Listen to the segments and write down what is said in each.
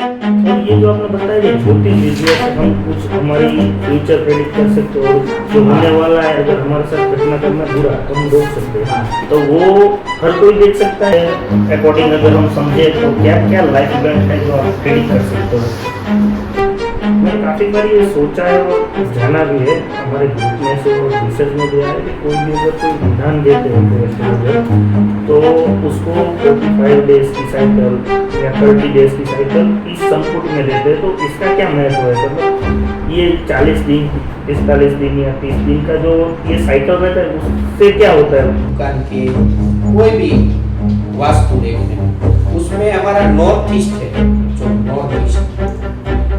और ये जो आपने बताया कि ज्योतिष विद्या से हम कुछ हमारी फ्यूचर प्रेडिक्ट कर सकते हो, जो होने वाला है अगर हमारे साथ घटना करना बुरा तो हम रोक सकते हैं, तो वो हर कोई देख सकता है अकॉर्डिंग अगर हम समझे तो क्या क्या लाइफ इवेंट है जो आप प्रेडिक्ट कर सकते हो। मैंने काफ़ी बार ये सोचा है और जाना भी है, हमारे ग्रुप में से और रिसर्च में भी आया है कि कोई भी अगर कोई विधान देते हैं कोई एस्ट्रोलॉजर तो उसको 45 डेज की साइकिल या 30 डेज की साइकिल इस संपुट में देते हैं। तो इसका क्या महत्व है, मतलब ये 40 दिन 45 दिन या 30 दिन का जो ये साइकिल रहता है उससे क्या होता है। दुकान के कोई भी वास्तु देखने उसमें हमारा नॉर्थ ईस्ट है, जो नॉर्थ ईस्ट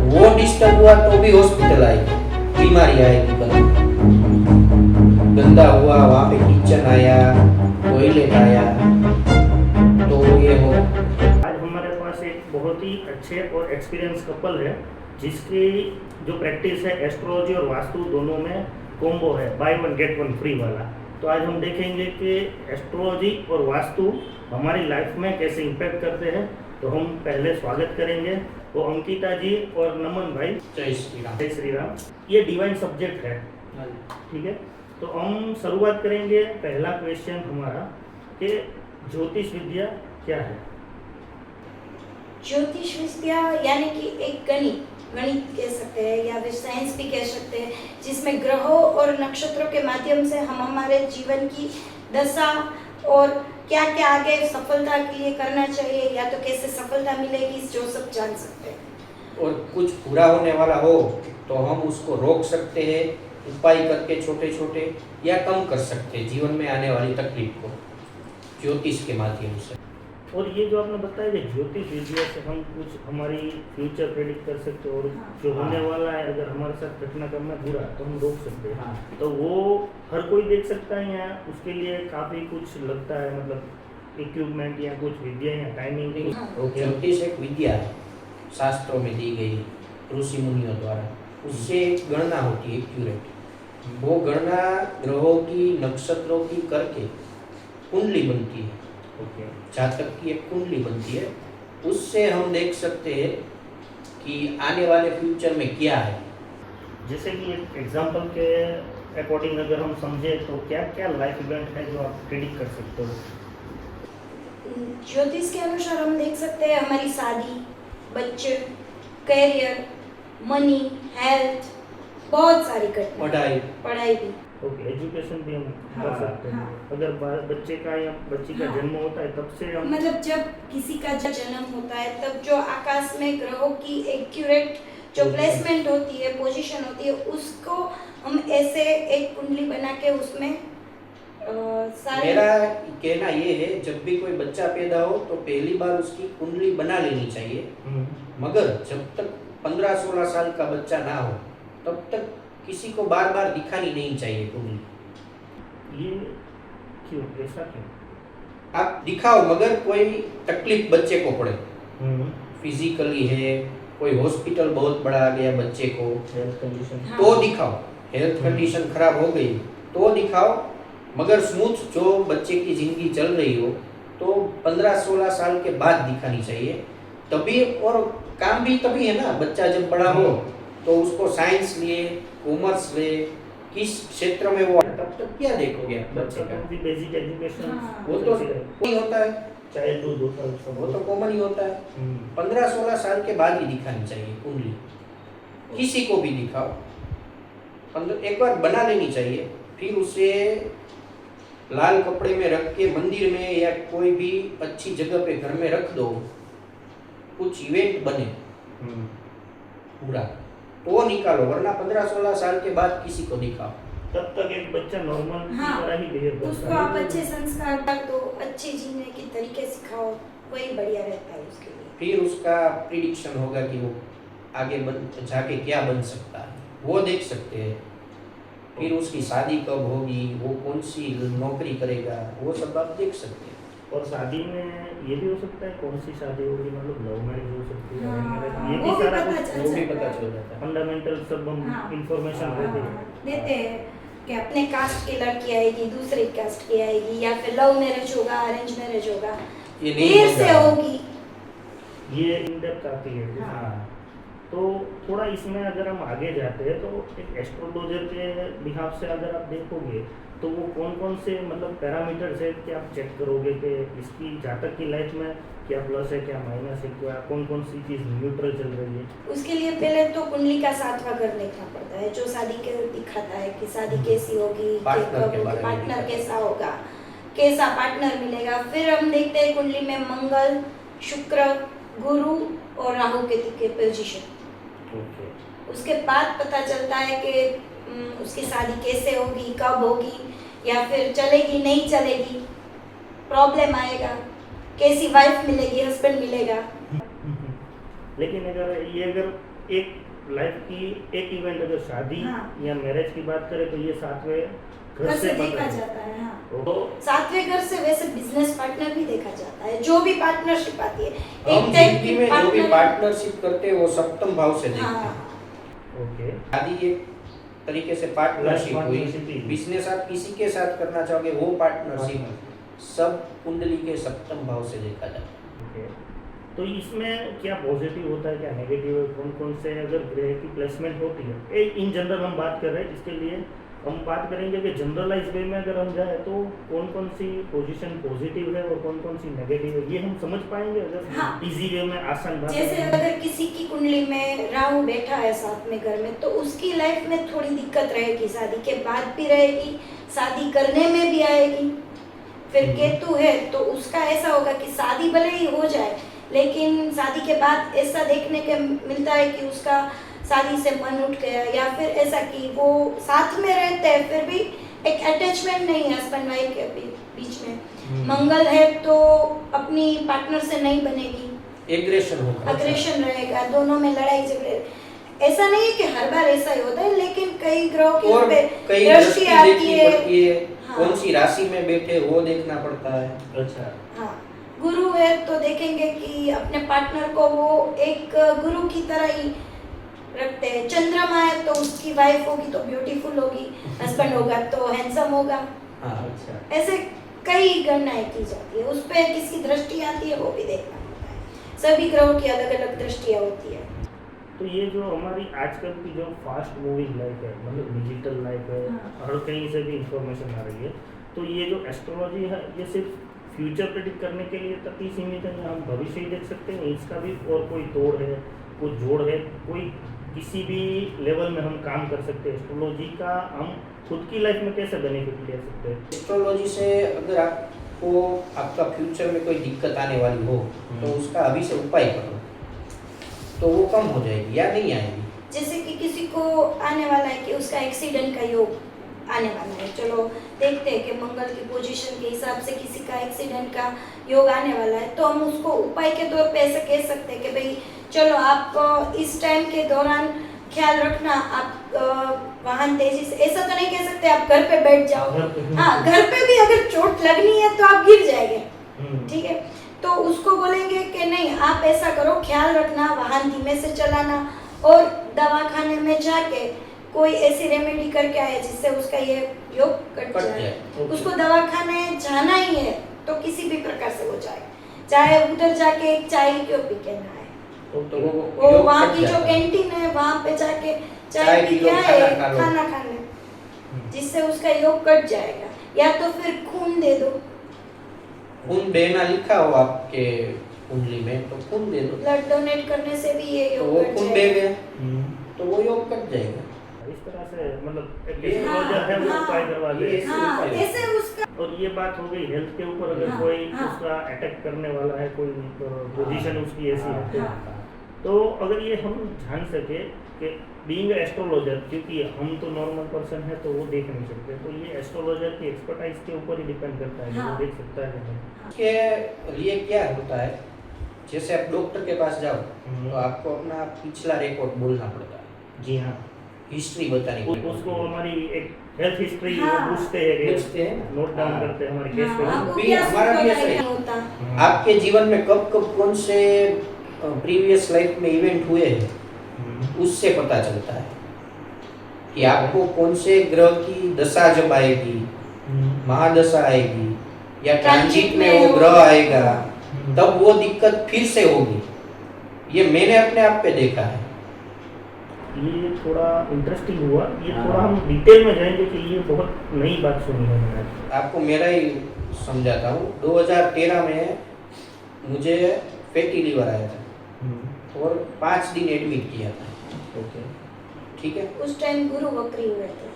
वो डिस्टर्ब हुआ तो भी हॉस्पिटल आएगी, बीमारी आएगी, गंदा हुआ वहाँ पे किचन आया, टॉयलेट आया, तो ये हो। आज हमारे पास एक बहुत ही अच्छे और एक्सपीरियंस कपल है जिसकी जो प्रैक्टिस है एस्ट्रोलॉजी और वास्तु दोनों में कॉम्बो है, by one get one free वाला। तो आज हम देखेंगे कि एस्ट्रोलॉजी और वास्तु हमारी लाइफ में कैसे इम्पैक्ट करते हैं। तो हम पहले स्वागत करेंगे वो अंकिता जी और नमन भाई। जय श्री राम। जय श्री राम। ये डिवाइन सब्जेक्ट है, ठीक है। तो हम शुरुआत करेंगे, पहला क्वेश्चन हमारा कि ज्योतिष विद्या क्या है। ज्योतिष विद्या यानी कि एक गणित कह सकते हैं या फिर साइंस भी कह सकते हैं, जिसमें ग्रहों और नक्षत्रों के माध्यम से हम हमारे जीवन की दशा और क्या क्या आगे सफलता के लिए करना चाहिए या तो कैसे सफलता मिलेगी जो सब जान सकते हैं। और कुछ पूरा होने वाला हो तो हम उसको रोक सकते हैं उपाय करके, छोटे छोटे, या कम कर सकते हैं जीवन में आने वाली तकलीफ को ज्योतिष के माध्यम से। और ये जो आपने बताया कि ज्योतिष विद्या से हम कुछ हमारी फ्यूचर प्रेडिक्ट कर सकते हैं और जो होने वाला है अगर हमारे साथ घटना करना बुरा तो हम रोक सकते हैं, तो वो हर कोई देख सकता है या उसके लिए काफ़ी कुछ लगता है, मतलब इक्विपमेंट या कुछ विद्या या टाइमिंग। ज्योतिष एक विद्या है, शास्त्रों में दी गई ऋषि मुनियों द्वारा, उससे एक गणना होती है एक्यूरेट। वो गणना ग्रहों की, नक्षत्रों की करके कुंडली बनती है, जातक की एक कुंडली बनती है, उससे हम देख सकते हैं कि आने वाले फ्यूचर में क्या है। जैसे कि एक एग्जांपल के अकॉर्डिंग अगर हम समझे तो क्या क्या लाइफ इवेंट है जो आप प्रेडिक्ट कर सकते हो। ज्योतिष के अनुसार हम देख सकते हैं हमारी शादी, बच्चे, करियर, मनी, हेल्थ, बहुत सारी घटनाएं, पढ़ाई भी, ओके, एजुकेशन भी हम कर सकते हैं। हाँ। अगर बच्चे का या बच्ची का जन्म होता है तब से हम, मतलब जब किसी का जन्म होता है तब जो आकाश में ग्रहों की एक्यूरेट जो प्लेसमेंट होती है, पोजीशन होती है, उसको हम ऐसे एक कुंडली बना के उसमें सारे। मेरा कहना ये है जब भी कोई बच्चा पैदा हो तो पहली बार उसकी कुंडली बना लेनी चाहिए, मगर जब तक 15-16 साल का बच्चा ना हो तब तक किसी को बार बार दिखानी नहीं चाहिए कुंडली। ये क्यों, ऐसा क्यों? आप दिखाओ मगर कोई तकलीफ बच्चे को पड़े, फिजिकली है, कोई हॉस्पिटल बहुत बड़ा आ गया बच्चे को, हेल्थ कंडीशन, हाँ। तो दिखाओ, हेल्थ कंडीशन खराब हो गई तो दिखाओ, मगर स्मूथ जो बच्चे की जिंदगी चल रही हो तो 15-16 साल के बाद दिखानी चाहिए। तभी, और काम भी तभी है ना, बच्चा जब बड़ा हो तो उसको साइंस लिए, कॉमर्स ले, किस क्षेत्र में वो, तब तक क्या देखोगे बच्चे का। भी बेसिक एजुकेशन वो तो नहीं होता है, चाइल्डहुड होता है, वो तो कॉमन ही होता है। 15-16 साल के बाद ही दिखानी चाहिए कुंडली, किसी को भी दिखाओ, एक बार बना लेनी चाहिए, फिर उसे लाल कपड़े में रख के मंदिर में या कोई भी अच्छी जगह पे घर में रख दो, कुछ इवेंट बने पूरा तो निकालो, वरना 15-16 साल के बाद किसी को दिखाओ। तब तक एक बच्चा नॉर्मल की हाँ, तरह ही बिहेव करता उसको है। आप अच्छे संस्कार दो, अच्छे जीने के तरीके सिखाओ, वही बढ़िया रहता है उसके लिए। फिर उसका प्रिडिक्शन होगा कि वो आगे जाके क्या बन सकता है, वो देख सकते हैं। फिर उसकी शादी कब होगी, वो कौन सी नौकरी करेगा, वो सब आप देख सकते हैं। और शादी में ये भी हो सकता है कौन सी शादी होगी, मतलब लव मैरिज हो सकती है, हाँ, ये वो भी भी सारा पता कुछ चल वो भी सकता पता है। चल जाता है। फंडामेंटल सब हम हाँ। इंफॉर्मेशन देते हैं। देते हैं कि अपने कास्ट की लड़की आएगी, दूसरे कास्ट की आएगी, या फिर लव मैरिज होगा, अरेंज मैरिज होगा, ये नहीं देर से होगा। होगी, ये इन डेप्थ आती है। हाँ। तो थोड़ा इसमें अगर हम आगे जाते हैं तो एक एस्ट्रोलॉजर के बिहाफ से अगर आप देखोगे तो वो कौन कौन से मतलब पैरामीटर्स है कि आप चेक करोगे कि इसकी जातक की लाइफ में क्या प्लस है, क्या माइनस है, क्या कौन कौन सी चीज़ न्यूट्रल चल रही है। उसके लिए पहले तो कुंडली का 7वां घर देखना पड़ता है, जो शादी के दिखाता है कि शादी कैसी होगी, पार्टनर के बारे में पार्टनर दिखाता है। कैसा होगा, कैसा पार्टनर मिलेगा। फिर हम देखते हैं कुंडली में मंगल, शुक्र, गुरु और राहु केतु के पोजीशन। ओके। उसके बाद पता चलता है कि उसकी शादी कैसे होगी, कब होगी, या फिर चलेगी नहीं चलेगी, प्रॉब्लम आएगा, कैसी वाइफ मिलेगी, हस्बैंड मिलेगा। लेकिन अगर एक लाइफ की एक इवेंट अगर शादी हाँ। या मैरिज की बात करें तो ये 7वें घर से पता देखा है। जाता है। हाँ। तो 7वें घर से वैसे बिजनेस पार्टनर भी देखा जाता है, जो भी पार्टनरशिप आती है। हम टाइप जिंदगी में जो भी पार्टनरशिप करते हैं वो सप्तम भाव से देखते हाँ। हैं। ओके। शादी एक तरीके से पार्टनरशिप Partnership हुई, ही। बिजनेस आप किसी के साथ करना चाहोगे वो पार्टनरशिप सब कुंडली के सप्तम भाव से देखा जाता है। ओके। तो इसमें क्या पॉजिटिव होता है, क्या नेगेटिव है, कौन कौन से अगर ग्रह की प्लेसमेंट होती है, एक इन जनरल हम बात कर रहे हैं, इसके लिए हम बात करेंगे कि जनरलाइज वे में अगर हम जाए तो कौन कौन सी पोजीशन पॉजिटिव है और कौन कौन सी नेगेटिव है, ये हम समझ पाएंगे अगर हाँ। इजी वे में आसान बात जैसे करें। अगर किसी की कुंडली में राहु बैठा है 7वें घर में, तो उसकी लाइफ में थोड़ी दिक्कत रहेगी, शादी के बाद भी रहेगी, शादी करने में भी आएगी। फिर केतु है तो उसका ऐसा होगा कि शादी भले ही हो जाए, लेकिन शादी के बाद ऐसा देखने के मिलता है कि उसका शादी से मन उठ गया, या फिर ऐसा कि वो साथ में रहते हैं फिर भी एक अटैचमेंट नहीं है हस्बैंड वाइफ के बीच में। मंगल है तो अपनी पार्टनर से नहीं बनेगी, एग्रेशन होगा। अग्रेशन रहेगा, दोनों में लड़ाई झगड़े। ऐसा नहीं है कि हर बार ऐसा ही होता है, लेकिन कई ग्रहों की और उस पे कई दृष्टि दृष्टि आती देखनी है। पड़ती है, हाँ। कौन सी राशि में बैठे वो देखना पड़ता है। अच्छा। हाँ, गुरु है तो देखेंगे कि अपने पार्टनर को वो एक गुरु की तरह ही रखते हैं। चंद्रमा है तो उसकी वाइफ होगी तो ब्यूटीफुल होगी, हस्बैंड होगा तो हैंडसम होगा। हाँ। अच्छा। ऐसे कई गणनाएं की जाती है, उस पे किसकी दृष्टि आती है वो भी देखना पड़ता है। सभी ग्रहों की अलग अलग दृष्टियाँ होती है। तो ये जो हमारी आजकल की जो फास्ट मूविंग लाइफ है, मतलब डिजिटल लाइफ है, हाँ। हर कहीं से भी इंफॉर्मेशन आ रही है, तो ये जो एस्ट्रोलॉजी है ये सिर्फ फ्यूचर प्रेडिक्ट करने के लिए तक ही सीमित है या हम भविष्य ही देख सकते हैं, इसका भी और कोई तोड़ है, कोई जोड़ है, कोई किसी भी लेवल में हम काम कर सकते हैं एस्ट्रोलॉजी का, हम खुद की लाइफ में कैसे बेनिफिट ले सकते हैं। एस्ट्रोलॉजी से अगर आपको आपका फ्यूचर में कोई दिक्कत आने वाली हो तो उसका अभी से उपाय करो तो वो कम हो जाएगी या नहीं आएगी। जैसे कि किसी को आने वाला है कि उसका एक्सीडेंट का योग आने वाला है, चलो देखते हैं कि मंगल की पोजीशन के हिसाब से किसी का एक्सीडेंट का योग आने वाला है, तो हम उसको उपाय के तौर पे ऐसे कह सकते हैं कि भाई चलो आप इस टाइम के दौरान ख्याल रखना, आप वाहन तेजी से, ऐसा तो नहीं कह सकते आप घर पे बैठ जाओ। हाँ, घर पे भी अगर चोट लगनी है तो आप गिर जाएंगे, ठीक है, तो उसको बोलेंगे कि नहीं आप ऐसा करो, ख्याल रखना, वाहन धीमे से चलाना, और दवाखाने में जाके कोई ऐसी रेमेडी करके आए जिससे उसका ये योग कट जाए। उसको दवाखाने जाना ही है तो किसी भी प्रकार से हो जाए, चाहे उधर जाके एक चाय क्यों पी के ना आए, तो वो योग वहाँ कट की जो जाता है। कैंटीन है वहाँ पे जाके चाय चाय पी पी लो, के आए, खाना खा लो। खाना खा ले, जिससे उसका योग कट जाएगा। या तो फिर खून दे दो, खून देना लिखा हो आपके कुंडली में तो खून दे दो, ब्लड डोनेट करने से भी ये तो योग वो कट खून दे जाएगा। गए तो वो योग कट जाएगा। इस तरह से मतलब एक ये- एस्ट्रोलॉजर है वो हाँ, उपाय करवा दे। ये- हाँ, ऐसे उसका और ये बात हो गई हेल्थ के ऊपर, अगर हाँ, कोई हाँ। उसका अटैक करने वाला है, कोई पोजीशन उसकी ऐसी है हाँ। तो अगर ये हम जान सके कि बीइंग एस्ट्रोलॉजर, क्योंकि हम तो नॉर्मल पर्सन है तो वो देख नहीं सकते, तो ये एस्ट्रोलॉजर की एक्सपर्टाइज के ऊपर ही डिपेंड करता है कि हाँ। वो देख सकता है कि नहीं। के लिए क्या होता है, जैसे आप डॉक्टर के पास जाओ तो आपको अपना पिछला रिकॉर्ड बोलना पड़ता है, जी हाँ, हिस्ट्री बतानी पड़ती है। उसको हमारी एक हेल्थ हिस्ट्री हाँ। पूछते हैं, पूछते हैं ना। नोट डाउन हाँ। करते हैं हमारे केस हाँ, पे। आपको भी क्या हमारा सूट भी होता ऐसा है, ही। नहीं होता। आपके जीवन में कब कब कौन से प्रीवियस लाइफ में इवेंट हुए हैं उससे पता चलता है कि आपको कौन से ग्रह की दशा जब आएगी, महादशा आएगी या ट्रांजिट में वो ग्रह आएगा, तब वो दिक्कत फिर से होगी। ये मैंने अपने आप पे देखा है। ये थोड़ा इंटरेस्टिंग हुआ, ये थोड़ा हम डिटेल में जाएंगे कि ये बहुत नई बात सुनी है मैंने। आपको मेरा ही समझाता हूँ। 2013 में मुझे फैटी लीवर आया था और 5 दिन एडमिट किया था। ओके। ठीक है, उस टाइम गुरु वक्री हुए थे।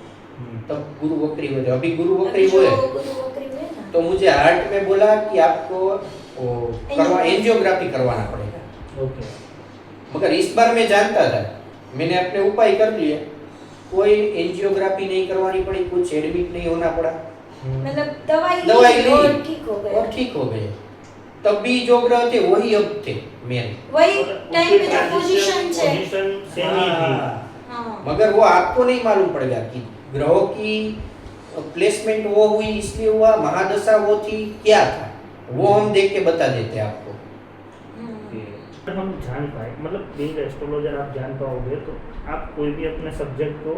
तब गुरु वक्री हुए थे, अभी गुरु वक्री हुए। गुरु वक्री हुए ना, तो मुझे हार्ट में बोला कि आपको एंजियोग्राफी करवाना पड़ेगा। ओके। मगर इस बार मैं जानता था, मैंने अपने उपाय कर लिए, कोई एंजियोग्राफी नहीं करवानी पड़ी, कुछ एडमिट नहीं होना पड़ा, मतलब दवाई दवाई ली और ली ठीक हो गए। और ठीक हो गए। तब भी जो ग्रह थे वही अब थे मेन। वही टाइम पे जो पोजीशन है, पोजीशन सेम ही थी। हाँ, मगर वो आपको नहीं मालूम पड़ेगा कि ग्रहों की प्लेसमेंट वो हुई इसलिए हुआ, महादशा वो थी, क्या था, वो हम देख के बता देते हैं आपको। अगर हम जान पाए, मतलब बीइंग एस्ट्रोलॉजर आप जान पाओगे तो आप कोई भी अपने सब्जेक्ट को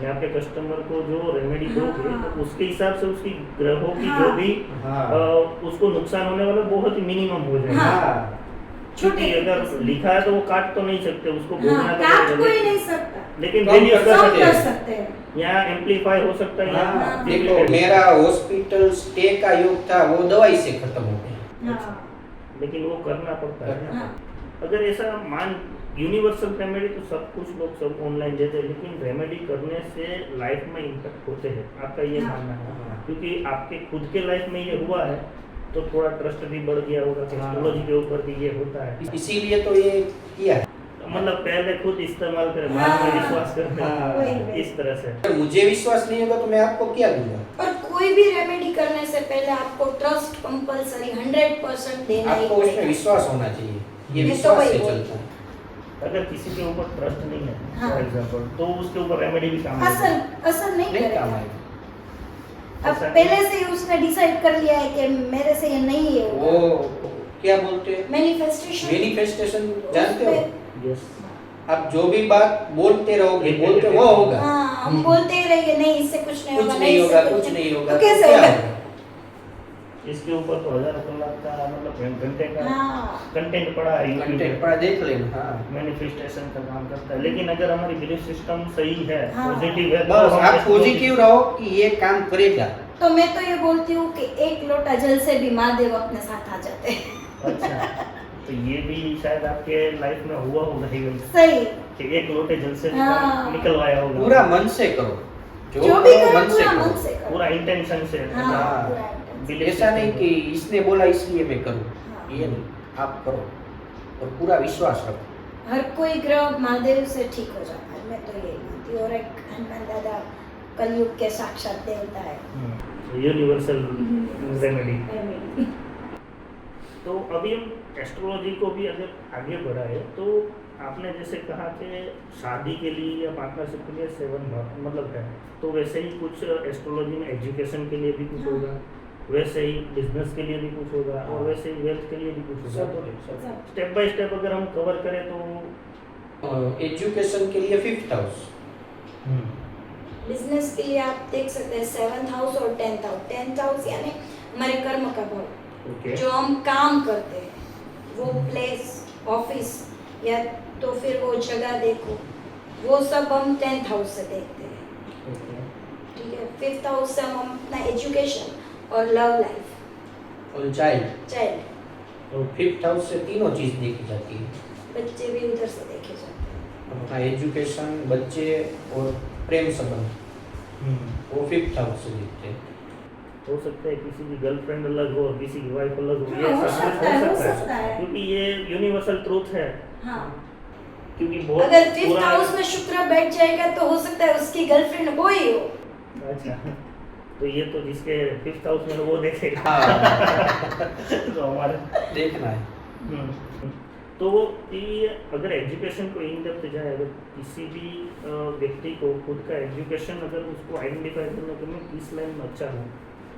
या आपके कस्टमर को जो रेमेडी दोगे तो उसके हिसाब से उसकी ग्रहों की जो भी उसको नुकसान होने वाला बहुत ही मिनिमम हो जाएगा। हाँ, क्योंकि अगर लिखा है तो वो काट तो नहीं सकते, उसको हाँ, भोगना काट कोई पड़ेगा, नहीं सकता, लेकिन कम रेडी कर कर सब सकते कर हैं। सकते हैं। यहाँ एम्पलीफाई हो सकता है। हाँ, यहाँ देखो duplicate मेरा हॉस्पिटल स्टे का योग था, वो दवाई से खत्म हो गया। हाँ, लेकिन वो करना पड़ता है। हाँ, अगर ऐसा मान यूनिवर्सल रेमेडी तो सब कुछ लोग सब ऑनलाइन देते हैं, लेकिन रेमेडी करने से लाइफ में इम्पैक्ट होते हैं, आपका ये हाँ। मानना है? क्योंकि आपके खुद के लाइफ में ये हुआ है तो थोड़ा ट्रस्ट भी बढ़ गया होगा कि हाँ। एस्ट्रोलॉजी के ऊपर भी ये होता है। इसीलिए तो ये किया है। मतलब पहले खुद इस्तेमाल करें, बाद में हाँ। विश्वास करें, हाँ। इस तरह से। अगर मुझे विश्वास नहीं होगा तो मैं आपको क्या दूंगा? और कोई भी रेमेडी करने से पहले आपको ट्रस्ट कंपलसरी 100% देना ही आपको उसमें पड़ेगा। विश्वास होना चाहिए, ये मैं तो विश्वास वही से बोलती चलता है। अगर किसी के ऊपर ट्रस्ट नहीं है हाँ। फॉर एग्जांपल, तो उसके ऊपर रेमेडी भी काम नहीं असर नहीं नहीं काम करेगा। आएगा। अब पहले से ही उसने डिसाइड कर लिया है कि मेरे से ये नहीं है, वो क्या बोलते हैं, मैनिफेस्टेशन मैनिफेस्टेशन जानते हो? यस। आप जो भी बात बोलते रहोगे, बोलते वो होगा। हाँ, हम बोलते ही रहेंगे नहीं इससे कुछ नहीं कुछ होगा, नहीं इससे होगा, कुछ नहीं होगा, तो कैसे क्या होगा? इसके ऊपर तो हजारों कलाक का मतलब घंटे का हाँ, कंटेंट पड़ा है यूट्यूब कंटेंट पे, पर देख लेना। हाँ, मैनिफेस्टेशन का काम करता है। लेकिन अगर हमारी बिलीफ सिस्टम सही है, हाँ। पॉजिटिव है, बस हम आप इसको- पॉजिटिव रहो कि ये काम करेगा। तो मैं तो ये बोलती हूँ कि एक लोटा जल से भी महादेव अपने साथ आ जाते हैं। अच्छा, तो ये भी शायद आपके लाइफ में हुआ होगा ही सही, कि एक लोटे जल से हाँ। निकलवाया होगा। पूरा मन से करो, जो भी करो, करो मन से पूरा करो। मन से करो। पूरा इंटेंशन से। हाँ, हाँ। पूरा intention। Belief ऐसा नहीं system कि इसने बोला इसलिए मैं करूँ, हाँ। ये नहीं, आप करो और पूरा विश्वास रखो। हर कोई ग्रह महादेव से ठीक हो जाता है, मैं तो यही मानती हूँ। और एक हनुमान दादा कलयुग के साक्षात देवता है। Universal remedy. तो अभी हम एस्ट्रोलॉजी को भी अगर आगे बढ़ाए तो आपने जैसे कहा कि शादी के लिए या पार्टनरशिप के लिए 7 मतलब है, तो वैसे ही कुछ एस्ट्रोलॉजी में एजुकेशन के लिए भी कुछ हाँ। होगा, वैसे ही बिजनेस के लिए भी कुछ होगा, और वैसे ही वेल्थ के लिए भी कुछ होगा। तो स्टेप बाय स्टेप अगर हम कवर करें तो एजुकेशन के लिए 5th हाउस, बिजनेस के लिए आप देख सकते हैं 7th हाउस और 10th हाउस। 10th हाउस यानी हमारे कर्म का भाव, ओके। जो हम काम करते हैं, वो प्लेस, ऑफिस या तो फिर वो जगह देखो, वो सब हम 10th हाउस से देखते हैं। ओके। ठीक है, 5th हाउस से हम अपना एजुकेशन और लव लाइफ, और चाइल्ड। ओके। 5th हाउस से तीनों चीज देखी जाती है, बच्चे भी उधर से देखे जाते हैं। अपना एजुकेशन, बच्चे और प्रेम संबंध, वो 5th हाउस से देखते हैं। हो सकता है किसी की गर्लफ्रेंड अलग हो, किसी की वाइफ अलग हो, हाँ, ये हो सब सकता है, हो हो सकता सकता है, है। क्योंकि ये यूनिवर्सल ट्रूथ है। हाँ, क्योंकि बहुत अगर 5th पुराना- हाउस में शुक्र बैठ जाएगा तो हो सकता है उसकी गर्लफ्रेंड वो ही हो। अच्छा, तो ये तो जिसके 5th हाउस में है, वो देखेगा। हाँ, तो हमारे देखना है। हम्म। तो ये अगर एजुकेशन को इन डेप्थ जाए, अगर किसी भी व्यक्ति को खुद का एजुकेशन अगर उसको आइडेंटिफाई करना कि मैं किस लाइन में अच्छा हूँ,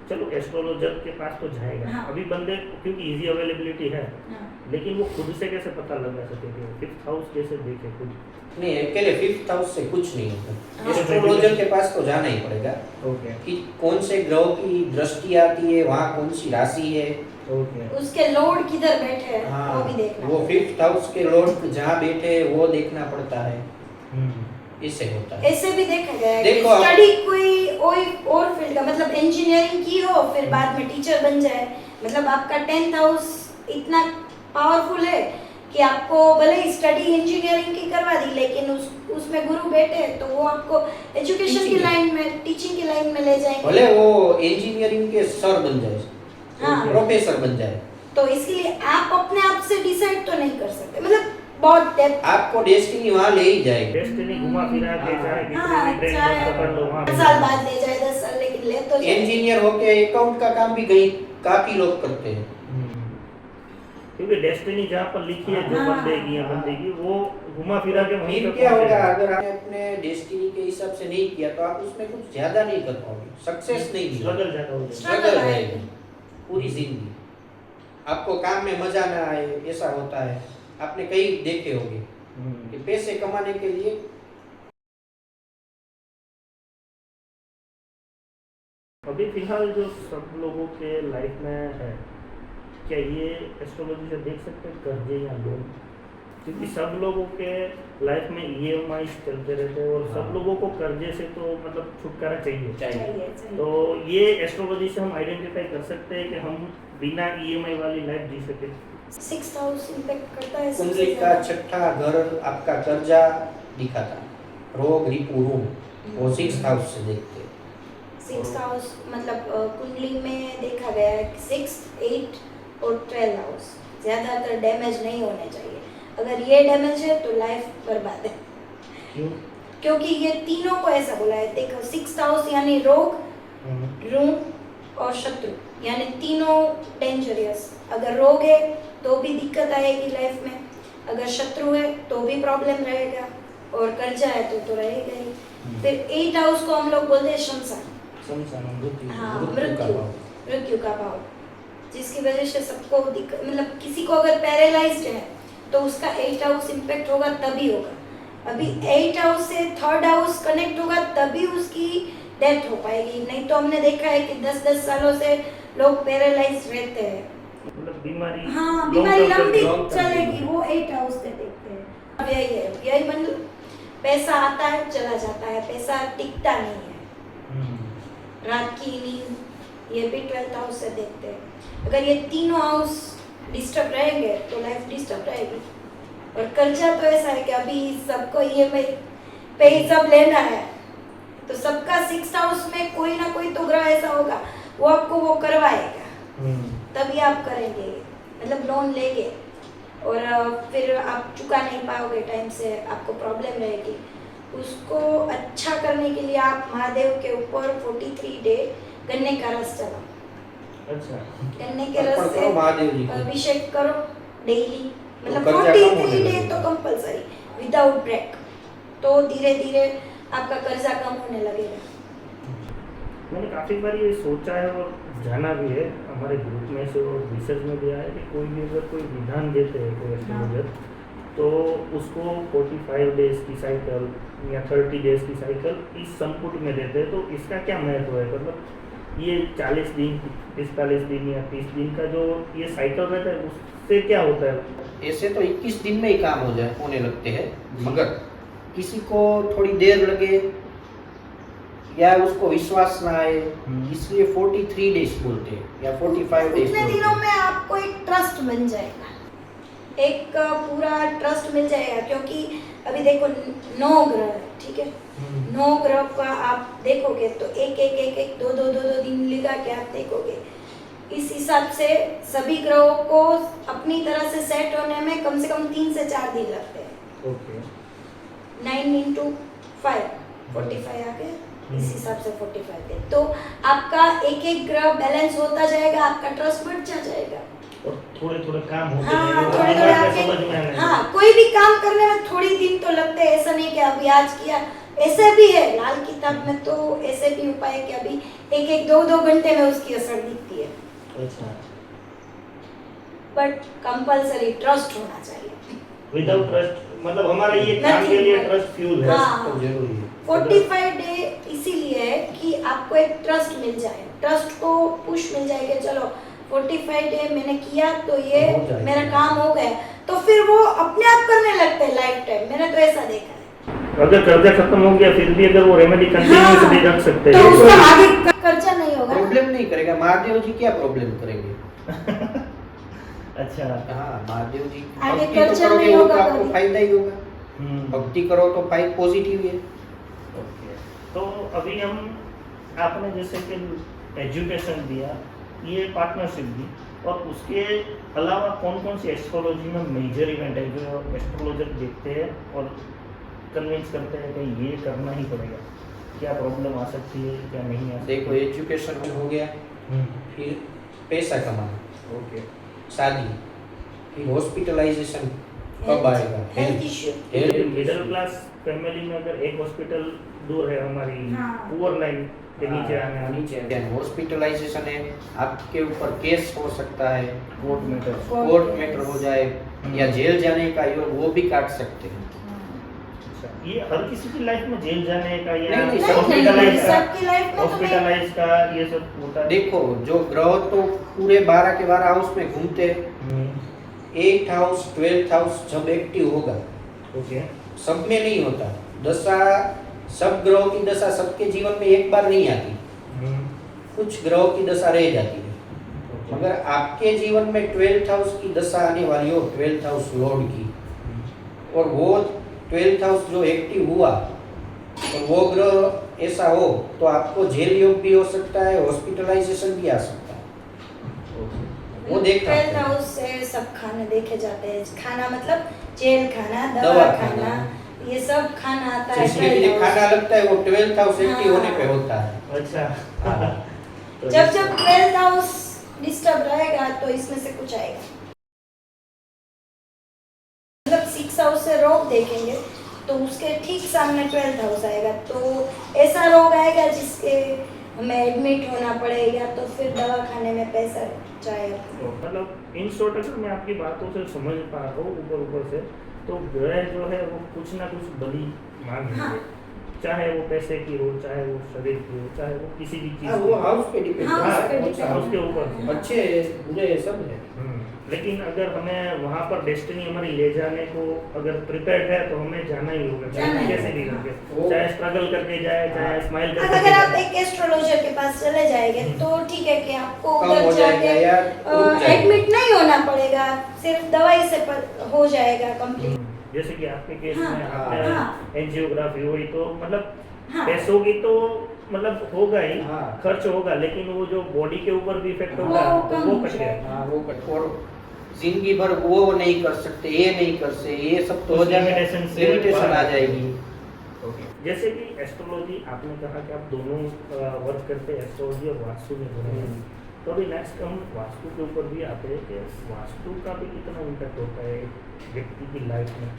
चलो एस्ट्रोलॉजर के पास तो जाएगा। हाँ। अभी बंदे क्योंकि इजी अवेलेबिलिटी है, हाँ। लेकिन वो खुद से कैसे पता लगा सकेंगे? 5th हाउस कैसे देखे खुद? नहीं, अकेले 5th हाउस से कुछ नहीं होता, हाँ। एस्ट्रोलॉजर के पास तो जाना ही पड़ेगा ओके कि कौन से ग्रह की दृष्टि आती है, वहाँ कौन सी राशि है, ओके उसके लॉर्ड किधर बैठे हैं वो भी देखना वो 5th हाउस के लॉर्ड जहाँ बैठे हैं वो देखना पड़ता है, हम्म। इससे होता है। ऐसे भी देखा गया है कि देखो आप- स्टडी कोई और फील्ड का, मतलब इंजीनियरिंग की हो फिर बाद में टीचर बन जाए, मतलब आपका 10th हाउस इतना पावरफुल है कि आपको भले ही स्टडी इंजीनियरिंग की करवा दी, लेकिन उसमें गुरु बैठे तो वो आपको एजुकेशन की Teaching। लाइन में, टीचिंग की लाइन में ले जाएंगे। भले वो इंजीनियरिंग के सर बन जाए, हाँ। प्रोफेसर बन जाए, तो इसलिए आप अपने आप से डिसाइड तो नहीं कर सकते, मतलब बहुत डेप्थ। आपको डेस्टिनी वहाँ ले ही जाएगी। डेस्टिनी घुमा फिरा के चाहे हाँ, कितनी भी ट्रेन चाहे पकड़ लो वहाँ 10 साल बाद ले जाए, 10 साल, लेकिन ले तो जाए। इंजीनियर होके अकाउंट का काम भी कहीं काफी लोग करते हैं। क्योंकि डेस्टिनी जहाँ पर लिखी है जो हाँ। बंदेगी या बंदेगी वो घुमा फिरा के वहीं फिर पे क्या होगा, पहुंचेगा। अगर आपने अपने डेस्टिनी के हिसाब से नहीं किया तो आप उसमें कुछ ज्यादा नहीं कर पाओगे, सक्सेस नहीं मिलेगा, स्ट्रगल ज्यादा हो जाएगा। स्ट्रगल Struggle रहेगी आएगी। पूरी जिंदगी। आपको काम में मजा ना आए, ऐसा होता है, आपने कई देखे होंगे कि पैसे कमाने के लिए अभी फिलहाल जो सब लोगों के लाइफ में है, क्या ये एस्ट्रोलॉजी से देख सकते हैं कर्जे या लोन? क्योंकि सब लोगों के लाइफ में EMI चलते रहते हैं और सब लोगों को कर्जे से तो मतलब छुटकारा चाहिए। चाहिए। तो ये एस्ट्रोलॉजी से हम आइडेंटिफाई कर सकते हैं कि हम बिना EMI वाली लाइफ जी सके। 6th हाउस इम्पैक्ट करता है सबसे कुंडली का ज्यादा। छठा घर आपका कर्जा दिखाता, रोग रिपू ऋण, वो 6th हाउस से देखते हैं। 6th हाउस मतलब कुंडली में देखा गया है कि 6, 8 और 12 हाउस ज्यादातर डैमेज नहीं होने चाहिए। अगर ये डैमेज है तो लाइफ बर्बाद है, क्यों? क्योंकि ये तीनों को ऐसा बोला है। देखो 6th हाउस यानी रोग, ऋण और शत्रु, यानी तीनों डेंजरियस। अगर रोग है तो भी दिक्कत आएगी लाइफ में, अगर शत्रु है तो भी प्रॉब्लम रहेगा, और कर्जा है तो रहेगा ही। फिर 8 हाउस को हम लोग बोलते हैं शमशान। शमशान, मृत्यु। हाँ, मृत्यु का भाव। मृत्यु का भाव, जिसकी वजह से सबको मतलब किसी को अगर पैरालाइज्ड है तो उसका 8 हाउस इम्पैक्ट होगा तभी होगा। अभी 8 हाउस से 3rd हाउस कनेक्ट होगा तभी उसकी डेथ हो पाएगी, नहीं तो हमने देखा है कि 10-10 सालों से लोग पैरालाइज्ड रहते हैं। मतलब बीमारी, हाँ, बीमारी लंबी long term चलेगी, वो 8 हाउस से देखते हैं। अब यही है, यही मतलब पैसा आता है चला जाता है, पैसा टिकता नहीं है। रात की नींद, ये भी 12th हाउस से देखते हैं। अगर ये तीनों हाउस डिस्टर्ब रहेंगे तो लाइफ डिस्टर्ब रहेगी। और कर्जा तो ऐसा है कि अभी सबको EMI पे ही सब लेना है, तो सबका 6th हाउस में कोई ना कोई तो ग्रह ऐसा होगा वो आपको वो करवाएगा, तभी आप करेंगे, मतलब लोन लेंगे और फिर आप चुका नहीं पाओगे टाइम से, आपको प्रॉब्लम रहेगी। उसको अच्छा करने के लिए आप महादेव के ऊपर 43 डे गन्ने का रस चलाओ। अच्छा, गन्ने के अर्पण रस करो से महादेव जी को। अभिषेक करो डेली, मतलब कर्जा कम होने 43 डे लगेगा। तो कंपलसरी विदाउट ब्रेक, तो धीरे धीरे आपका कर्जा कम होने लगेगा। मैंने काफ़ी बार ये सोचा है और जाना भी है, हमारे ग्रुप में से और रिसर्च में भी आया है कि कोई भी अगर कोई विधान देते हैं कोई एस्ट्रोलॉजर, तो उसको 45 डेज की साइकिल या 30 डेज की साइकिल इस संपुट में देते हैं। तो इसका क्या महत्व है? मतलब ये 40 दिन, 45 दिन या 30 दिन का जो ये साइकिल रहता है उससे क्या होता है? ऐसे तो 21 दिन में ही काम होने लगते हैं, मगर किसी को थोड़ी देर लगे या उसको विश्वास ना आए, इसलिए 43 डेज बोलते हैं या 45 डेज उतने दिनों में आपको एक ट्रस्ट बन जाएगा, एक पूरा ट्रस्ट मिल जाएगा। क्योंकि अभी देखो 9 ग्रह है, ठीक है, 9 ग्रह का आप देखोगे तो एक 2 दिन लगा के आप देखोगे। इस हिसाब से सभी ग्रहों को अपनी तरह से सेट होने में कम से कम 3 से 4 दिन लगते हैं। ओके, 9 into 5 45 आ गया, इस हिसाब से 45 दिन। तो आपका एक ग्रह बैलेंस होता जाएगा, आपका ट्रस्ट बढ़ता जाएगा। और थोड़े थोड़े काम होते हाँ, हैं, वो थोड़े बात आपके समझ में आने हाँ, कोई भी काम करने में थोड़ी दिन तो लगते हैं। ऐसा नहीं कि अभी आज किया ऐसे भी है लाल किताब में, तो ऐसे भी उपाय है कि अभी 1-2 घंटे में उसकी असर दिखती है, अच्छा, बट कंपल्सरी ट्रस्ट होना चाहिए। विदाउट ट्रस्ट मतलब हमारा ये काम Nothing के लिए but- ट्रस्ट फ्यूल है। हाँ। तो जरूरी है। 45 डे इसीलिए है कि आपको एक ट्रस्ट मिल जाए, ट्रस्ट को पुश मिल जाए कि चलो 45 डे मैंने किया तो ये हो जाएगा। मेरा काम हो गया, तो फिर वो अपने आप करने लगते हैं लाइफ टाइम। मैंने तो ऐसा देखा है। अगर कर्जा खत्म हो गया फिर भी अगर वो रेमेडी कंटिन्यूसली रख सकते तो हैं उसका आगे खर्चा नहीं होगा। प्रॉब्लम नहीं करेगा। महादेव जी क्या प्रॉब्लम करेंगे? अच्छा, हाँ, महादेव जी आगे भक्ति तो खर्चा करोगे नहीं वो होगा तो आपको कभी। फायदा ही होगा। हम्म, भक्ति करो तो फायदा पॉजिटिव है। ओके। तो अभी हम आपने जैसे कि एजुकेशन दिया, ये पार्टनरशिप दी, और उसके अलावा कौन कौन सी एस्ट्रोलॉजी में मेजर इवेंट है जो एस्ट्रोलॉजर देखते हैं और कन्विंस करते हैं कि ये करना ही पड़ेगा? क्या प्रॉब्लम आ सकती है, क्या नहीं आ सकती? देखो, एजुकेशन हो गया, फिर पैसा कमाना, ओके, शादी, फिर हॉस्पिटलाइजेशन कब आएगा, health issue. Middle class family में अगर एक हॉस्पिटल दूर है हमारी हाँ। पुअर लाइन के नीचे आने नीचे हॉस्पिटलाइजेशन है, आपके ऊपर केस हो सकता है, कोर्ट मैटर। कोर्ट मैटर हो जाए, या जेल जाने का योग वो भी काट सकते हैं। अच्छा, ये हर किसी की लाइफ में जेल जाने का या नहीं, हॉस्पिटलाइज का, सबकी लाइफ में तो नहीं। हॉस्पिटलाइज का ये सब होता है। देखो, जो ग्रह तो पूरे 12 के 12 हाउस में घूमते हैं। हम्म, 8th हाउस 12th हाउस जब एक्टिव होगा, ओके, सब में नहीं होता दशा। सब ग्रहों की दशा सबके जीवन में एक बार नहीं आती, हम्म, कुछ ग्रहों की दशा रह जाती है। ओके, मगर आपके जीवन में 12th हाउस की दशा आने वाली हो, 12th हाउस लॉर्ड की, और वो 12th हाउस जो एक्टिव हुआ और वो ग्रह ऐसा हो तो आपको जेल योग भी हो सकता है, हॉस्पिटलाइजेशन भी आ सकता है। ओके, वो देखता है। 12th हाउस से सब खाने देखे जाते हैं। खाना मतलब जेल खाना, दवा दवा खाना, खाना। ये सब खाना आता है जिसके लिए 12th हाउस। खाना लगता है वो 12th हाउस एक्टिव हाँ। होने पे होता है। अच्छा। हाँ। तो जब जब 12th हाउस डिस्टर्ब रहेगा तो इसमें से कुछ आएगा। मतलब 6th हाउस से रोग देखेंगे तो उसके ठीक सामने 12th हाउस आएगा, तो ऐसा रोग आएगा जिसके हमें एडमिट होना पड़ेगा, तो फिर दवा खाने में पैसा जाएगा। तो मतलब इन शॉर्ट अगर मैं आपकी बातों से समझ पा रहा हूँ ऊपर से, तो ग्रह जो है वो कुछ ना कुछ बलि मांगेंगे। हाँ। चाहे वो पैसे की हो, चाहे वो शरीर की हो, चाहे वो किसी भी चीज हाँ, की वो हो। हाउस पे डिपेंड हाँ, हाँ, उस पे कौन सा depend हाउस उसके ऊपर। अच्छे बुरे सब है। लेकिन अगर हमें वहाँ पर डेस्टिनी हमारी ले जाने को अगर प्रिपेयर्ड है तो हमें जाना ही होगा, जाना ही कैसे भी होगा। करके, वो- चाहे स्ट्रगल करके जाए, चाहे स्माइल करके अगर आप जाए। एक एस्ट्रोलॉजर के पास चले जाएंगे तो ठीक है कि आपको कम हो उधर जाएगा जाके या रुक जाएगा। एडमिट नहीं होना पड़ेगा, सिर्फ दवाई से हो जाएगा कंप्लीट। जैसे कि आपके केस हाँ, में हाँ। आपने एंजियोग्राफी हुई तो मतलब हाँ। पैसों की तो मतलब होगा ही, हाँ। खर्च होगा, लेकिन वो जो बॉडी के ऊपर भी इफेक्ट वो होगा तो कम वो हो कट गया। जाएगा। हाँ, वो और जिंदगी भर वो नहीं कर सकते, ये नहीं कर सकते, ये सब तो हो जाएगा, Limitation से लिमिटेशन आ बाहर। जाएगी। जैसे कि एस्ट्रोलॉजी आपने कहा कि आप दोनों वर्क करते हैं, एस्ट्रोलॉजी और वास्तु में दोनों। तो अभी नेक्स्ट हम वास्तु के ऊपर भी आते हैं कि वास्तु का भी कितना इम्पैक्ट होता है एक व्यक्ति की लाइफ में।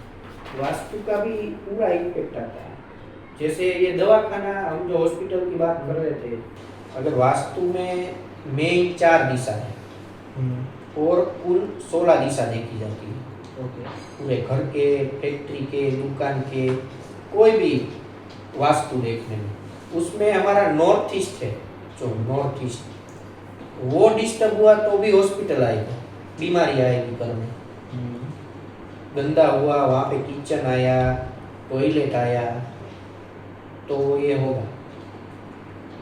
वास्तु का भी पूरा इम्पेक्ट आता है। जैसे ये दवाखाना, हम जो हॉस्पिटल की बात कर रहे थे, अगर वास्तु में मेन 4 दिशा है और कुल 16 दिशा देखी जाती है। ओके, पूरे घर के, फैक्ट्री के, दुकान के, कोई भी वास्तु देखने में, उसमें हमारा नॉर्थ ईस्ट है, जो नॉर्थ ईस्ट वो डिस्टर्ब हुआ तो भी हॉस्पिटल आएगा, बीमारी आएगी घर में। गंदा हुआ, वहाँ पे किचन आया, टॉयलेट आया, तो ये होगा।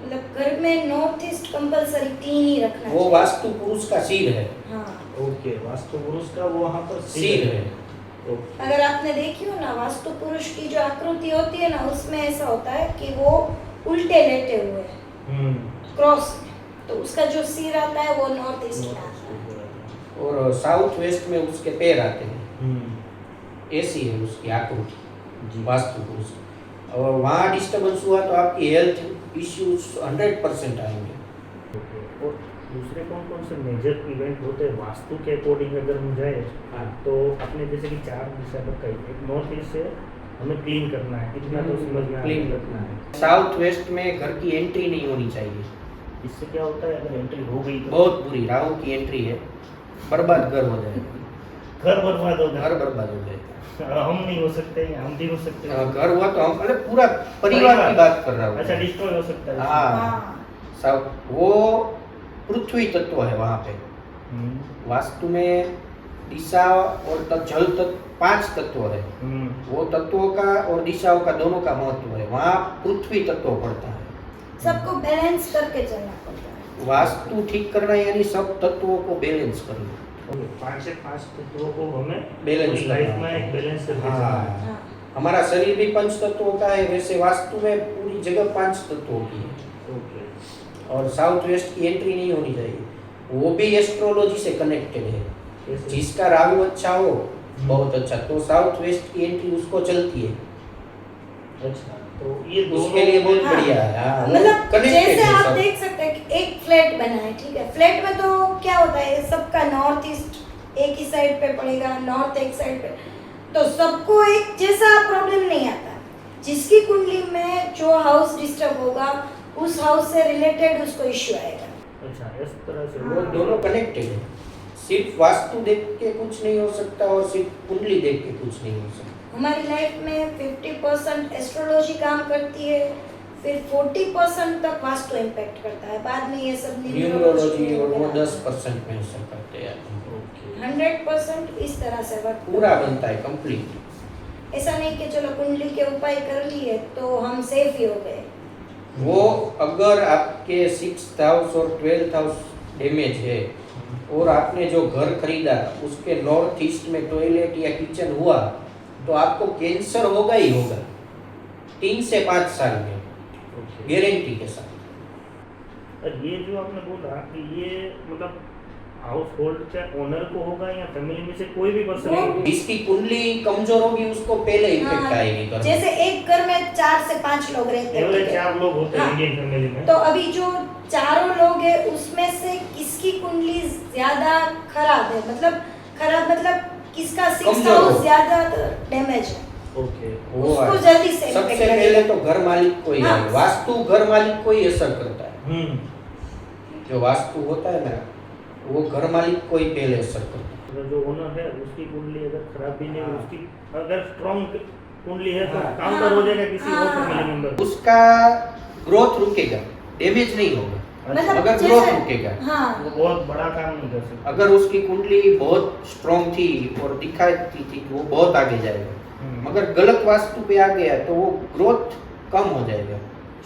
मतलब घर में नॉर्थ ईस्ट कंपलसरी क्लीन ही रखना वो चाहिए। वास्तु पुरुष का सिर है, हाँ, ओके, वास्तु पुरुष का वो वहाँ पर सिर है। ओके, अगर आपने देखी हो ना वास्तु पुरुष की जो आकृति होती है ना, उसमें ऐसा होता है कि वो उल्टे लेटे हुए हैं क्रॉस में, तो उसका जो सिर आता है वो नॉर्थ ईस्ट में आता है। और साउथ वेस्ट में उसके पैर आते हैं, ऐसी है उसकी आकृति वास्तु पुरुष की। और वहाँ डिस्टर्बेंस हुआ तो आपकी हेल्थ इश्यूज 100% आएंगे। और दूसरे कौन कौन से मेजर इवेंट होते हैं वास्तु के अकॉर्डिंग अगर हम जाए हाँ। तो आपने जैसे कि 4 दिशा बताई, एक नॉर्थ ईस्ट है, हमें क्लीन करना है, इतना तो समझ में क्लीन आया। रखना है। साउथ वेस्ट में घर की एंट्री नहीं होनी चाहिए। इससे क्या होता है अगर एंट्री हो गई तो बहुत बुरी राहु की एंट्री है, बर्बाद घर हो जाएगा, घर बर्बाद हो घर गया। बर्बाद हो जाएगा। हम नहीं हो सकते, हम भी हो सकते हैं। घर हुआ तो हम अरे पूरा परिवार की बात कर रहा हूँ। अच्छा, डिस्ट्रॉय हो सकता है। हाँ हाँ सब वो पृथ्वी तत्व है वहाँ पे। हम्म, वास्तु में दिशा और जल तत्व 5 तत्व है। वो तत्वों का और दिशाओं का दोनों का महत्व है। वहाँ पृथ्वी तत्व पड़ता है। सबको बैलेंस करके चलना पड़ता है। वास्तु ठीक करना यानी सब तत्वों को बैलेंस करना। ओके, 5 से 5 तत्वों को हमें बैलेंस लाइफ करना। में एक बैलेंस करके हाँ। चलना है। हाँ हमारा शरीर भी 5 तत्वों का है, वैसे वास्तु में पूरी जगह 5 तत्वों की है। ओके, और साउथ वेस्ट की एंट्री नहीं होनी चाहिए। वो भी एस्ट्रोलॉजी से कनेक्टेड है। कैसे? जिसका राहु अच्छा हो बहुत अच्छा, तो साउथ वेस्ट की एंट्री उसको चलती है। अच्छा, तो ये उसके लिए बहुत हाँ। बढ़िया है। हाँ, वो मतलब connected जैसे है आप सब। देख सकते हैं कि एक फ्लैट बना है, ठीक है, फ्लैट में तो क्या होता है, सबका नॉर्थ ईस्ट एक ही साइड पे पड़ेगा, नॉर्थ एक साइड पे, तो सबको एक जैसा प्रॉब्लम नहीं आता। जिसकी कुंडली में जो हाउस डिस्टर्ब होगा उस हाउस से रिलेटेड उसको इश्यू आएगा। अच्छा, इस तरह से वो दोनों कनेक्टेड है। सिर्फ वास्तु देख के कुछ नहीं हो सकता और सिर्फ कुंडली देख के कुछ नहीं हो सकता। हमारी लाइफ में 50% एस्ट्रोलॉजी काम करती है, फिर 40% तक वास्तु इम्पैक्ट करता है, बाद में ये सब न्यूमरोलॉजी और वो 10% में ऐसा करते हैं। ओके, 100% इस तरह से वर्क पूरा बनता है कंप्लीट। ऐसा नहीं कि चलो कुंडली के उपाय कर लिए तो हम सेफ ही हो गए। वो अगर आपके 6th हाउस और 12th हाउस डैमेज है और आपने जो घर खरीदा उसके नॉर्थ ईस्ट में टॉयलेट या किचन हुआ तो आपको कैंसर होगा ही होगा 3 से 5 साल में, ओके। गारंटी के साथ। और ये जो आपने बोला कि ये मतलब हाउस होल्ड के ओनर को होगा या फैमिली में से कोई भी पर्सन वो- जिसकी कुंडली कमजोर होगी उसको पहले इफेक्ट हाँ, आएगी घर में। जैसे एक घर में 4 से 5 लोग रहते हैं, एवरेज ठीक है? 4 लोग होते हैं हाँ। इंडियन फैमिली में। तो अभी जो चारों लोग हैं उसमें से किसकी कुंडली ज्यादा खराब है, मतलब किसका 6th कमजोर हाउस हो। ज्यादा डैमेज है, ओके, वो उसको है। जल्दी से सबसे impact पहले लगेगा। तो घर मालिक को ही हाँ। है। वास्तु घर मालिक को ही असर करता है। हम्म, जो वास्तु होता है ना वो घर मालिक को ही पहले असर करता है। अगर जो ओनर है उसकी कुंडली अगर खराब भी नहीं है, हाँ। उसकी अगर स्ट्रॉन्ग कुंडली है तो हाँ। काउंटर हो जाएगा किसी और हाँ। Family member. उसका ग्रोथ रुकेगा, डैमेज नहीं होगा। मतलब अगर जैसे- ग्रोथ रुकेगा, हाँ वो बहुत बड़ा काम नहीं कर सकता। अगर उसकी कुंडली बहुत स्ट्रॉन्ग थी और दिखाती थी तो वो बहुत आगे जाएगा। मगर गलत वास्तु पे आ गया तो वो ग्रोथ कम हो जाएगा,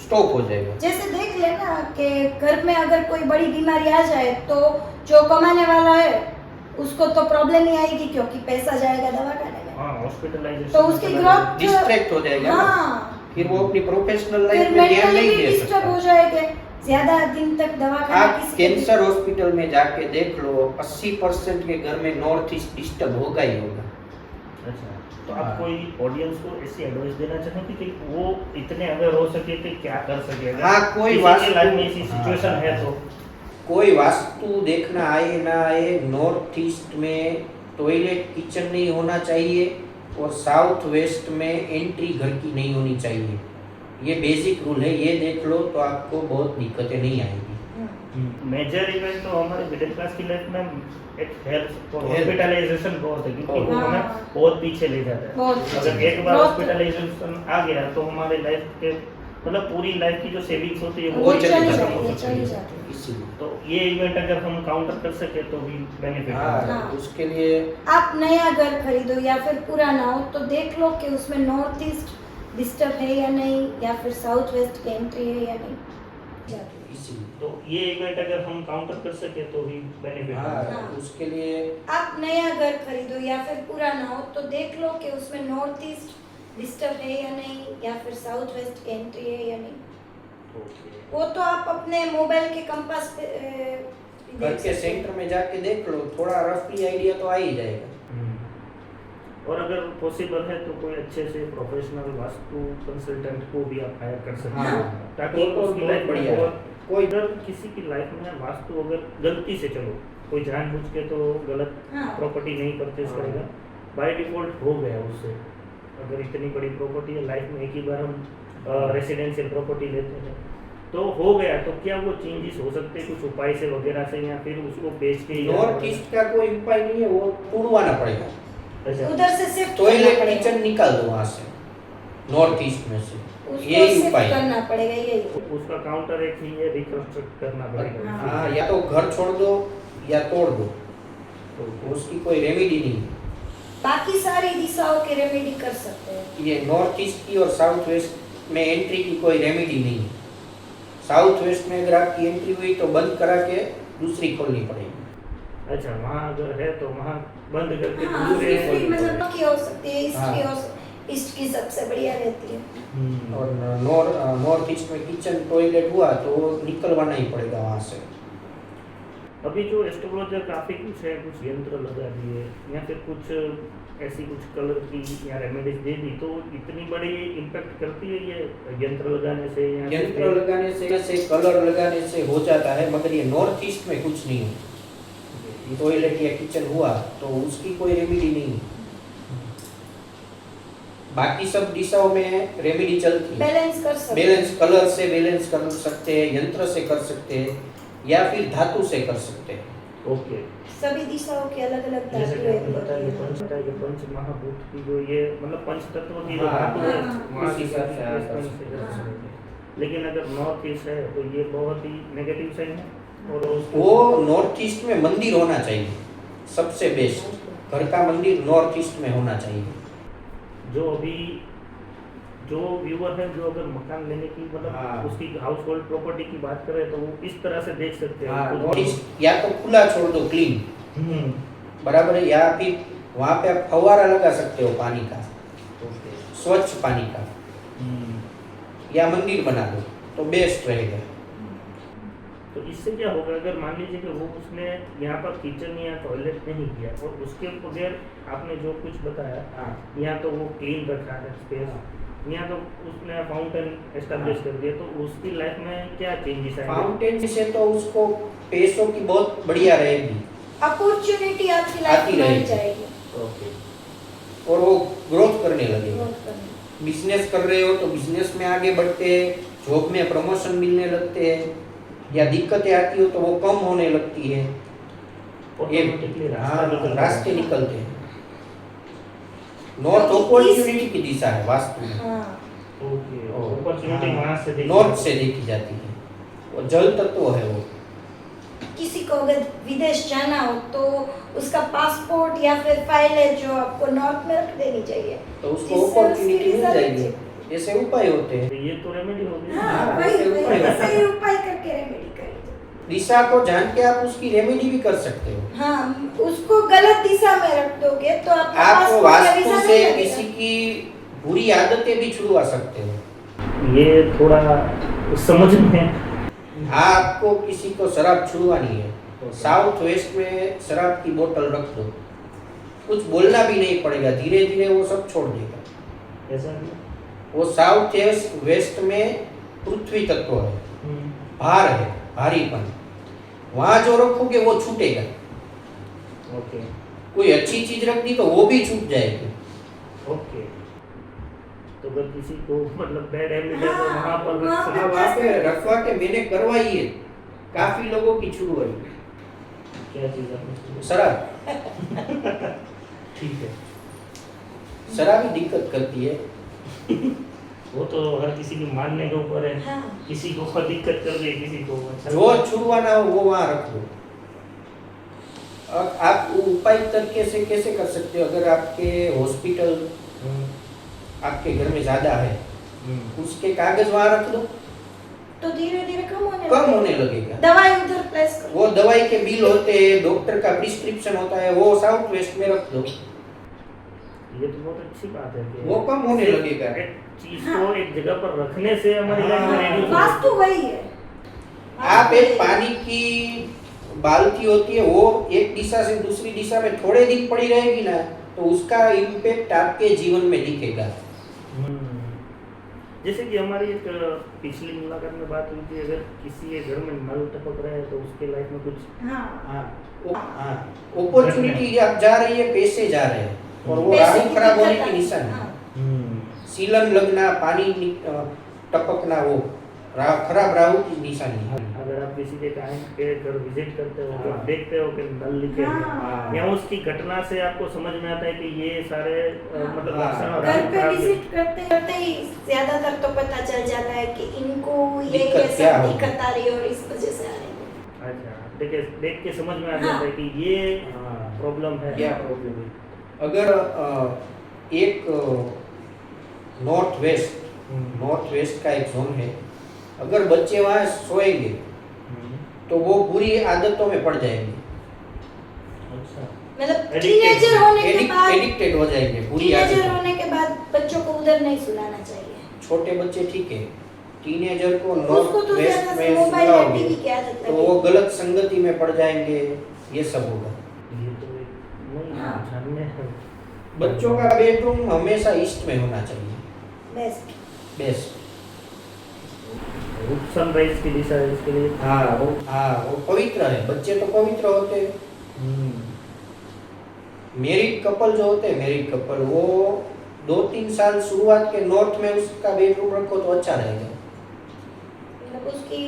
स्टॉप हो जाएगा। जैसे देख लेना कि घर में अगर कोई बड़ी बीमारी आ जाए तो जो कमाने वाला है उसको तो प्रॉब्लम नहीं आएगी क्योंकि पैसा जाएगा दवाखाने में, हाँ, हॉस्पिटलाइजेशन तो उसकी ग्रोथ डिस्ट्रैक्ट हो जाएगा ना। हाँ, फिर वो अपनी प्रोफेशनल फिर लाइफ में ध्यान मेंटली नहीं भी दे डिस्टर्ब हो सकता। जाएंगे, ज्यादा दिन तक दवाखाना आप किसी कैंसर हॉस्पिटल में जाके देख लो, 80% के घर में नॉर्थ ईस्ट डिस्टर्ब होगा ही होगा। अच्छा, तो आप हाँ। कोई ऑडियंस को ऐसी एडवाइस देना चाहेंगे कि वो इतने अगर हो सके तो क्या कर सकेगा? हाँ, कोई किसी वास्तु- की लाइफ में ऐसी हाँ, सिचुएशन हाँ, है हाँ। तो कोई वास्तु देखना आए ना आए, नॉर्थ ईस्ट में टॉयलेट किचन नहीं होना चाहिए और साउथ वेस्ट में एंट्री घर की नहीं होनी चाहिए। ये बेसिक रूल है, ये देख लो तो आपको बहुत दिक्कतें नहीं आएगी। मेजर इवेंट तो हमारे मिडिल क्लास की लाइफ में एक हेल्थ और Health। हॉस्पिटलाइजेशन बहुत है क्योंकि वो हाँ। हमें बहुत पीछे ले जाता है। बहुत अगर एक बार बहुत- हॉस्पिटलाइजेशन आ गया तो हमारे लाइफ के मतलब पूरी लाइफ की जो सेविंग्स होती है वो वो चली चली जाती खत्म हो है, सकती चली है। जाती है। इसीलिए तो ये इवेंट अगर हम काउंटर कर सके तो भी बेनिफिट है। हाँ, हाँ। उसके लिए आप नया घर खरीदो या फिर पुराना हो तो देख लो कि उसमें नॉर्थ ईस्ट डिस्टर्ब है या नहीं, या फिर साउथ वेस्ट की एंट्री है या नहीं। जाती है। इसीलिए तो ये इवेंट अगर हम काउंटर कर सके तो भी बेनिफिट है। हाँ, हाँ। उसके लिए आप नया घर खरीदो या फिर पुराना हो तो देख लो कि उसमें नॉर्थ ईस्ट डिस्टर्ब है या नहीं, या फिर साउथ वेस्ट की एंट्री है या नहीं। ओके, वो तो आप अपने मोबाइल के कंपास पे भी घर देख के सकते हो। सेंटर में जाके देख लो, थोड़ा रफली आइडिया तो आ ही जाएगा। और अगर पॉसिबल है तो कोई अच्छे से प्रोफेशनल वास्तु कंसल्टेंट को भी आप हायर कर सकते हाँ। हैं ताकि वो तो उसकी बहुत लाइफ बढ़िया में है। और कोई अगर किसी की लाइफ में वास्तु अगर गलती से चलो कोई जानबूझ के तो गलत हाँ। प्रॉपर्टी नहीं परचेज हाँ। करेगा, बाय डिफॉल्ट हो गया उससे अगर इतनी बड़ी प्रॉपर्टी है, लाइफ में एक ही बार हम रेसिडेंशियल प्रॉपर्टी लेते हैं, तो हो गया तो क्या वो चेंजेस हो सकते हैं कुछ उपाय से वगैरह से, या फिर उसको बेच के नॉर्थ ईस्ट का कोई उपाय नहीं है, वो तोड़वाना पड़ेगा। अच्छा, उधर से शिफ्ट टॉयलेट किचन निकाल दो वहाँ से, नॉर्थ ईस्ट में से, उसको यही शिफ्ट उपाय है। करना पड़ेगा, यही उसका काउंटर एक ही है, रिकंस्ट्रक्ट करना पड़ेगा। हाँ। हाँ, या तो घर छोड़ दो या तोड़ दो, तो उसकी कोई रेमेडी नहीं है। बाकी सारी दिशाओं के रेमेडी कर सकते हैं। ये नॉर्थ ईस्ट की और साउथ वेस्ट में एंट्री की कोई रेमेडी नहीं है। साउथ वेस्ट में अगर आपकी एंट्री हुई तो बंद करा के दूसरी खोलनी पड़ेगी। अच्छा, वहाँ अगर है तो वहाँ बंद करके हाँ, दूसरे दूसरी मतलब की हो सकती है, ईस्ट की हाँ। हो ईस्ट की सबसे बढ़िया रहती है। और नॉर्थ ईस्ट में किचन टॉयलेट हुआ तो वो निकलवाना ही पड़ेगा वहाँ से। अभी जो एस्ट्रोलॉजर काफी कुछ है, कुछ यंत्र लगा दिए या फिर कुछ ऐसी कुछ कलर की या रेमेडीज दे दी, तो इतनी बड़ी इम्पैक्ट करती है ये यंत्र लगाने से या यंत्र लगाने से कलर लगाने से हो जाता है, मगर ये नॉर्थ ईस्ट में कुछ नहीं है। टॉयलेट या किचन हुआ तो उसकी कोई रेमेडी नहीं है। बाकी सब दिशाओं में रेमेडी चलती है। बैलेंस कर सकते हैं। बैलेंस कलर से बैलेंस कर सकते हैं, यंत्र से कर सकते हैं, या फिर धातु से कर सकते हैं। ओके, सभी दिशाओं के अलग अलग जैसे धातु कि आपने बताया कि है। पंच महाभूत की जो ये मतलब पंच तत्व की जो हाँ, धातु है, हाँ, वहाँ उस की हिसाब से आप पंच से कर सकते हैं। लेकिन अगर नॉर्थ ईस्ट है तो ये बहुत ही नेगेटिव साइन है। और वो नॉर्थ ईस्ट में मंदिर होना चाहिए, सबसे बेस्ट घर का मंदिर नॉर्थ ईस्ट में होना चाहिए। जो अभी जो व्यूअर है, जो अगर मकान लेने की मतलब हाँ। उसकी हाउस होल्ड प्रॉपर्टी की बात करें तो वो इस तरह से देख सकते हैं। हाँ, कुछ नॉर्थ ईस्ट या तो खुला छोड़ दो, क्लीन, हम्म, बराबर है, या फिर वहाँ पे आप फव्वारा लगा सकते हो पानी का, ओके, स्वच्छ पानी का, हम्म। या मंदिर बना दो तो बेस्ट रहेगा। तो इससे क्या होगा, अगर मान लीजिए कि वो उसने यहाँ पर किचन या टॉयलेट नहीं किया और उसके बगैर आपने जो कुछ बताया, हाँ, यहाँ तो वो क्लीन रखा है स्पेस, यहाँ तो उसने फाउंटेन एस्टेब्लिश कर दिया, तो उसकी लाइफ में क्या चेंजेस आएंगे? फाउंटेन से तो उसको पैसों की बहुत बढ़िया रहेगी अपॉर्चुनिटी आपकी लाइफ आती में मिल रहेगी। जाएगी। ओके, और वो ग्रोथ करने लगेगा। growth करने। बिजनेस कर रहे हो तो बिजनेस में आगे बढ़ते हैं, जॉब में प्रमोशन मिलने लगते हैं, या दिक्कतें आती हो तो वो कम होने लगती है। ऑटोमेटिकली हाँ, रास्ते निकलते हैं। नॉर्थ अपॉर्चुनिटी की दिशा है वास्तु में। हाँ, ओके, अपॉर्चुनिटी वहाँ से देखी नॉर्थ जाती से है। देखी जाती है। वो जल तत्व है वो। किसी को अगर विदेश जाना हो तो उसका पासपोर्ट या फिर फाइल है जो आपको नॉर्थ में रख देनी चाहिए, तो उसको जिससे उसकी अपॉर्चुनिटी मिल वीजा जाएगी। लग ऐसे उपाय होते हैं। तो ये तो रेमेडी होगी। हाँ, हाँ, वही ऐसे उपाय होते हैं। सही उपाय करके रेमेडी करिए। दिशा को जान के आप उसकी रेमेडी भी कर सकते हो। हाँ, उसको गलत दिशा में रख दोगे तो आपका आप पासपोर्ट या वास्तु वीजा से नहीं लगेगा। किसी की बुरी आदतें भी छुड़वा सकते हो। ये थोड़ा समझ में आपको किसी को शराब छुड़वानी है, साउथ वेस्ट में शराब की बोतल रख दो, कुछ बोलना भी नहीं पड़ेगा, धीरे धीरे वो सब छोड़ देगा। ऐसा भी वो साउथ वेस्ट में पृथ्वी तत्व है, भार है, भारीपन, वहां जो रखोगे वो छूटेगा। ओके, कोई अच्छी चीज रख दी तो वो भी छूट जाएगी। ओके। तो अगर किसी को मतलब बैड हैबिट है तो हाँ, वहाँ पर वहाँ रख पे सकते वहाँ पे रखवा के मैंने करवाई है, काफी लोगों की छुड़वाई। क्या चीज़ आपने शराब, ठीक है, शराब ही दिक्कत करती है। वो तो हर किसी के मानने के ऊपर है। हाँ, किसी को बहुत दिक्कत कर रही है, किसी को अच्छा जो छुड़वाना हो वो वहां रख दो। अब आप उपाय तरीके से कैसे कर सकते हो? अगर आपके हॉस्पिटल आपके घर में ज्यादा है, उसके कागज वहां रख दो, तो धीरे धीरे कम होने लगेगा। दवाई उधर प्लेस करो। वो दवाई के बिल होते हैं, डॉक्टर का प्रिस्क्रिप्शन होता है, वो साउथ वेस्ट में रख दो, ये तो बहुत अच्छी बात है कि वो कम होने लगेगा। एक चीज को एक जगह पर रखने से हमारी हाँ, लाइफ में reduce हो वास्तु जाती है। वही है। आप एक पानी की बाल्टी होती है, वो एक दिशा से दूसरी दिशा में थोड़े दिन पड़ी रहेगी ना, तो उसका इम्पैक्ट आपके जीवन में दिखेगा। जैसे कि हमारी एक पिछली मुलाकात में बात हुई थी, अगर किसी के घर में नल टपक रहा है तो उसके लाइफ में कुछ हाँ, अपॉर्चुनिटी आप जा रही है, पैसे जा रहे हैं, और वो पैसे राहु की खराब होने दिक्कत की आती है। निशानी। हाँ, सीलन लगना, पानी टपकना, वो खराब राहु की निशानी है। अगर आप किसी के क्लाइंट के घर विजिट करते हो तो हाँ। देखते हो कि नल लीकेज है, हाँ। या उसकी घटना से आपको समझ में आता है कि ये सारे मतलब हाँ। लक्षण और घर राहु पे खराब है। विजिट करते करते ही ज्यादातर तो पता चल जाता है कि इनको ये दिक्कत क्या सब होगी? दिक्कत आ रही है और इस वजह से आ रही है। अच्छा, देख के समझ में आ हाँ। जाता है कि ये हाँ। प्रॉब्लम है। क्या प्रॉब्लम है? अगर एक नॉर्थ वेस्ट का एक जोन है, अगर बच्चे वहाँ सोएंगे तो वो बुरी आदतों में पड़ जाएंगे, अच्छा, मतलब Addicted- टीनेजर होने के बाद एडिक्टेड हो जाएंगे बुरी टीनेजर आदतों। होने के बाद बच्चों को उधर नहीं सुलाना चाहिए। छोटे बच्चे ठीक है, टीनेजर को उसको नॉर्थ तो वेस्ट ज्यादा से में मोबाइल या सुलाओगे टीवी की आदत तो वो लगेगी। गलत संगति में पड़ जाएंगे, ये सब होगा। ये तो एक नहीं हाँ। जानने है। बच्चों का बेडरूम हमेशा ईस्ट में होना चाहिए, बेस्ट। बेस्ट। सनराइज की दिशा है इसके लिए। वो पवित्र है, बच्चे तो पवित्र होते हैं। मैरिड कपल जो होते हैं, मैरिड कपल, वो 2-3 साल शुरुआत के नॉर्थ में उसका बेडरूम रखो तो अच्छा रहेगा। मतलब उसकी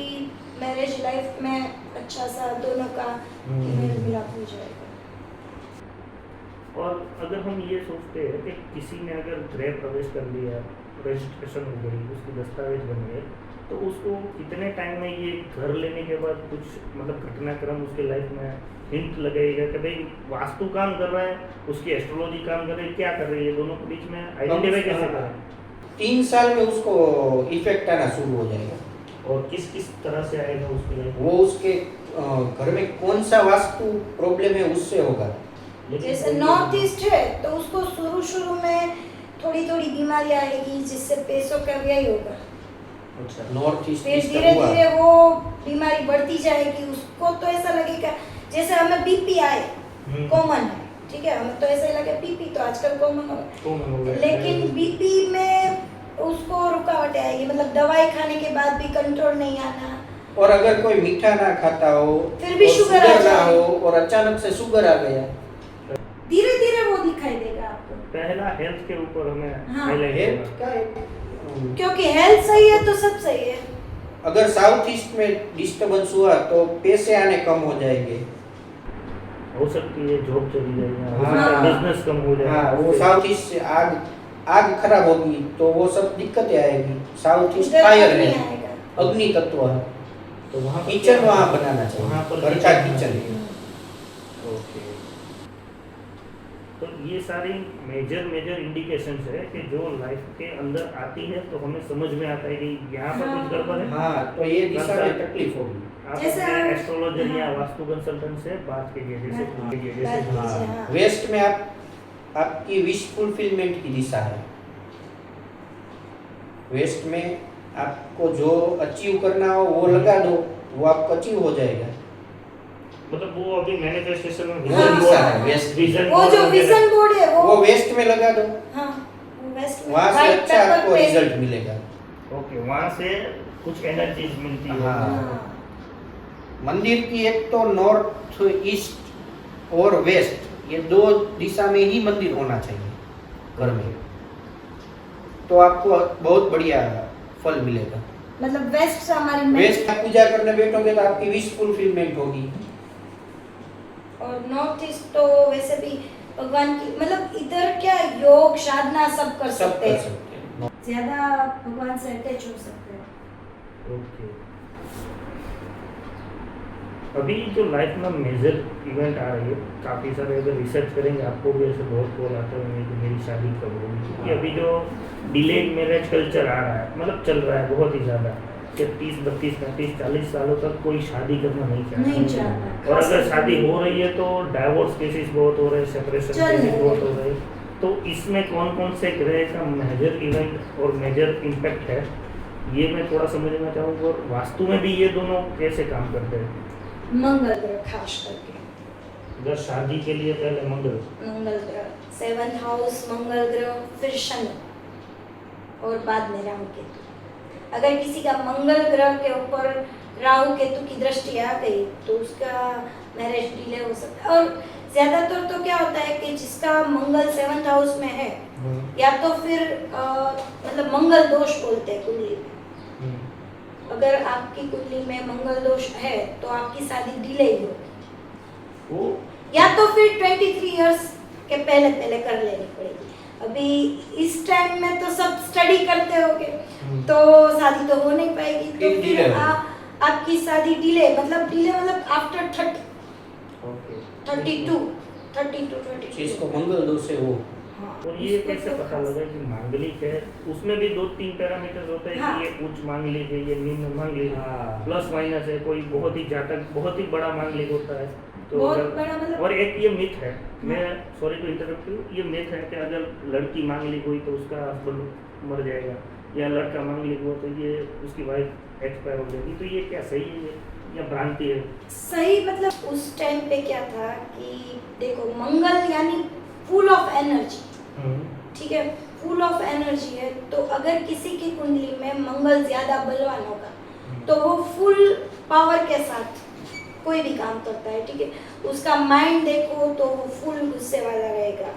मैरिज लाइफ में अच्छा सा दोनों का मेल मिलाप हो जाएगा। और अगर हम ये सोचते हैं कि किसी ने अगर गृह प्रवेश कर लिया, रजिस्ट्रेशन हो गई, उसकी दस्तावेज बन गए, तो उसको कितने टाइम में ये घर लेने के बाद कुछ मतलब घटनाक्रम उसके लाइफ में हिंट लगेगा कि भाई वास्तु काम कर रहा है, उसकी एस्ट्रोलॉजी काम कर रही है, क्या कर रही है, दोनों के बीच में आइडेंटिफाई कैसे करें? 3 साल में उसको इफेक्ट आना शुरू हो जाएगा। और किस किस तरह से आएगा उसकी लाइफ? वो उसके घर में कौन सा वास्तु प्रॉब्लम है उससे होगा। जैसे नॉर्थ ईस्ट है तो उसको शुरू में थोड़ी थोड़ी बीमारियां आएगी जिससे पैसों का व्यय होगा। अच्छा, नॉर्थ ईस्ट फिर धीरे धीरे वो बीमारी बढ़ती जाएगी, उसको तो ऐसा लगेगा जैसे हमें बीपी आए कॉमन है, ठीक है, हमें तो ऐसा ही लगे बीपी तो आजकल कॉमन हो गया, लेकिन बीपी में उसको रुकावटें आएगी, मतलब दवाई खाने के बाद भी कंट्रोल नहीं आना। और अगर कोई मीठा ना खाता हो, फिर भी और शुगर आ ना जाए। हो और अचानक से शुगर आ गया, धीरे धीरे वो दिखाई देगा आपको। पहला हेल्थ के ऊपर हमें हाँ। highlight हेल्थ करना। का एक, क्योंकि हेल्थ सही है तो सब सही है। अगर साउथ ईस्ट में डिस्टरबेंस हुआ तो पैसे आने कम हो जाएंगे। हो सकती है जॉब चली जाएगी, हाँ। बिजनेस कम हो जाएगा। हाँ, वो साउथ ईस्ट से आग खराब होगी तो वो सब दिक्कतें आएगी। साउथ ईस्ट उधर फायर नहीं है, आएगा। अग्नि तत्व है, तो वहाँ पर किचन क्या- वहाँ बनाना वहाँ पर चाहिए, घर का किचन किचन। ओके, तो ये सारी मेजर इंडिकेशंस है कि जो लाइफ के अंदर आती है तो हमें समझ में आता है कि यहाँ पर कुछ गड़बड़ है। हाँ, तो ये दिशा में तकलीफ होगी। आप जैसे अपने हम- एस्ट्रोलॉजर या हाँ। वास्तु कंसल्टेंट से बात कीजिए, जैसे हाँ। कीजिए, बात जैसे कीजिए। हाँ, हाँ। वेस्ट में आपकी विश फुलफिलमेंट की दिशा है। वेस्ट में आपको जो अचीव करना हो वो लगा दो, वो आपको अचीव हो जाएगा। मतलब वो अभी मैनिफेस्टेशन में वो दिशा है वेस्ट। विजन वो जो विजन बोर्ड है वो वेस्ट में लगा दो, हाँ, वो वेस्ट में वहां से white अच्छा pepper आपको पे- रिजल्ट मिलेगा। ओके, वहाँ से कुछ एनर्जीज मिलती है। हाँ। हाँ। मंदिर की एक तो नॉर्थ ईस्ट और वेस्ट, ये 2 दिशा में ही मंदिर होना चाहिए घर में, तो आपको बहुत बढ़िया फल मिलेगा। मतलब वेस्ट से हमारी वेस्ट में पूजा करने बैठोगे तो आपकी विश फुलफिलमेंट होगी। और नॉर्थ ईस्ट तो वैसे भी भगवान की, मतलब इधर क्या योग साधना सब कर सब सकते कर हैं, सकते हैं। ज्यादा भगवान से अटैच हो सकते हैं। ओके, अभी जो लाइफ में मेजर इवेंट आ रही है, काफ़ी सारे अगर रिसर्च करेंगे आपको भी ऐसे बहुत कॉल आते होंगे कि मेरी शादी कब होगी, क्योंकि अभी जो डिलेड मैरिज कल्चर आ रहा है, मतलब चल रहा है बहुत ही ज़्यादा, कि 30, 32, 35, 40 सालों तक कोई शादी करना नहीं नहीं चाहता, चाहता। और अगर शादी हो रही है तो डाइवोर्स केसेस बहुत हो रहे हैं, सेपरेशन चल केसेस रहे बहुत हैं। हो रहे हैं। तो इसमें कौन कौन से ग्रह का मेजर इवेंट और मेजर इम्पैक्ट है, ये मैं थोड़ा समझना चाहूँगा, और वास्तु में भी ये दोनों कैसे काम करते हैं? मंगल ग्रह खास करके, अगर शादी के लिए पहले मंगल ग्रह 7th हाउस मंगल ग्रह, फिर शनि और बाद में राहु केतु। अगर किसी का मंगल ग्रह के ऊपर राहु केतु की दृष्टि आ गई तो उसका मैरिज डिले हो सकता है। और ज्यादातर तो क्या होता है कि जिसका मंगल 7th हाउस में है या तो फिर मतलब मंगल दोष बोलते हैं कुंडली में। अगर आपकी कुंडली में मंगल दोष है तो आपकी शादी डिले ही होगी, वो या तो फिर 23 इयर्स के पहले पहले कर लेनी पड़ेगी। अभी इस टाइम में तो सब स्टडी करते होगे तो शादी तो हो नहीं पाएगी, तो फिर फिर delay आपकी शादी डिले मतलब आफ्टर 30 ओके 32 जिसको मंगल दोष है वो। और ये कैसे पता लगा कि मांगलिक है? उसमें भी 2-3 पैरामीटर होते हैं कि ये उच्च मांगलिक है, ये निम्न मांगलिक है, हाँ। प्लस माइनस है, कोई बहुत ही जातक बहुत ही बड़ा मांगलिक होता है। तो बहुत अगर बड़ा मतलब- और एक ये मिथ है, मैं सॉरी टू इंटरप्ट यू, ये मिथ है कि अगर लड़की मांगलिक हुई तो उसका हस्बैंड मर जाएगा, या लड़का मांगलिक हुआ तो ये उसकी वाइफ एक्सपायर हो जाएगी। तो ये क्या सही है या भ्रांति है? सही मतलब उस टाइम पे क्या था कि देखो मंगल यानी फुल ऑफ एनर्जी, ठीक है, फुल ऑफ एनर्जी है। तो अगर किसी की कुंडली में मंगल ज्यादा बलवान होगा तो वो फुल पावर के साथ कोई भी काम करता है, ठीक है। उसका माइंड देखो तो वो फुल गुस्से वाला रहेगा,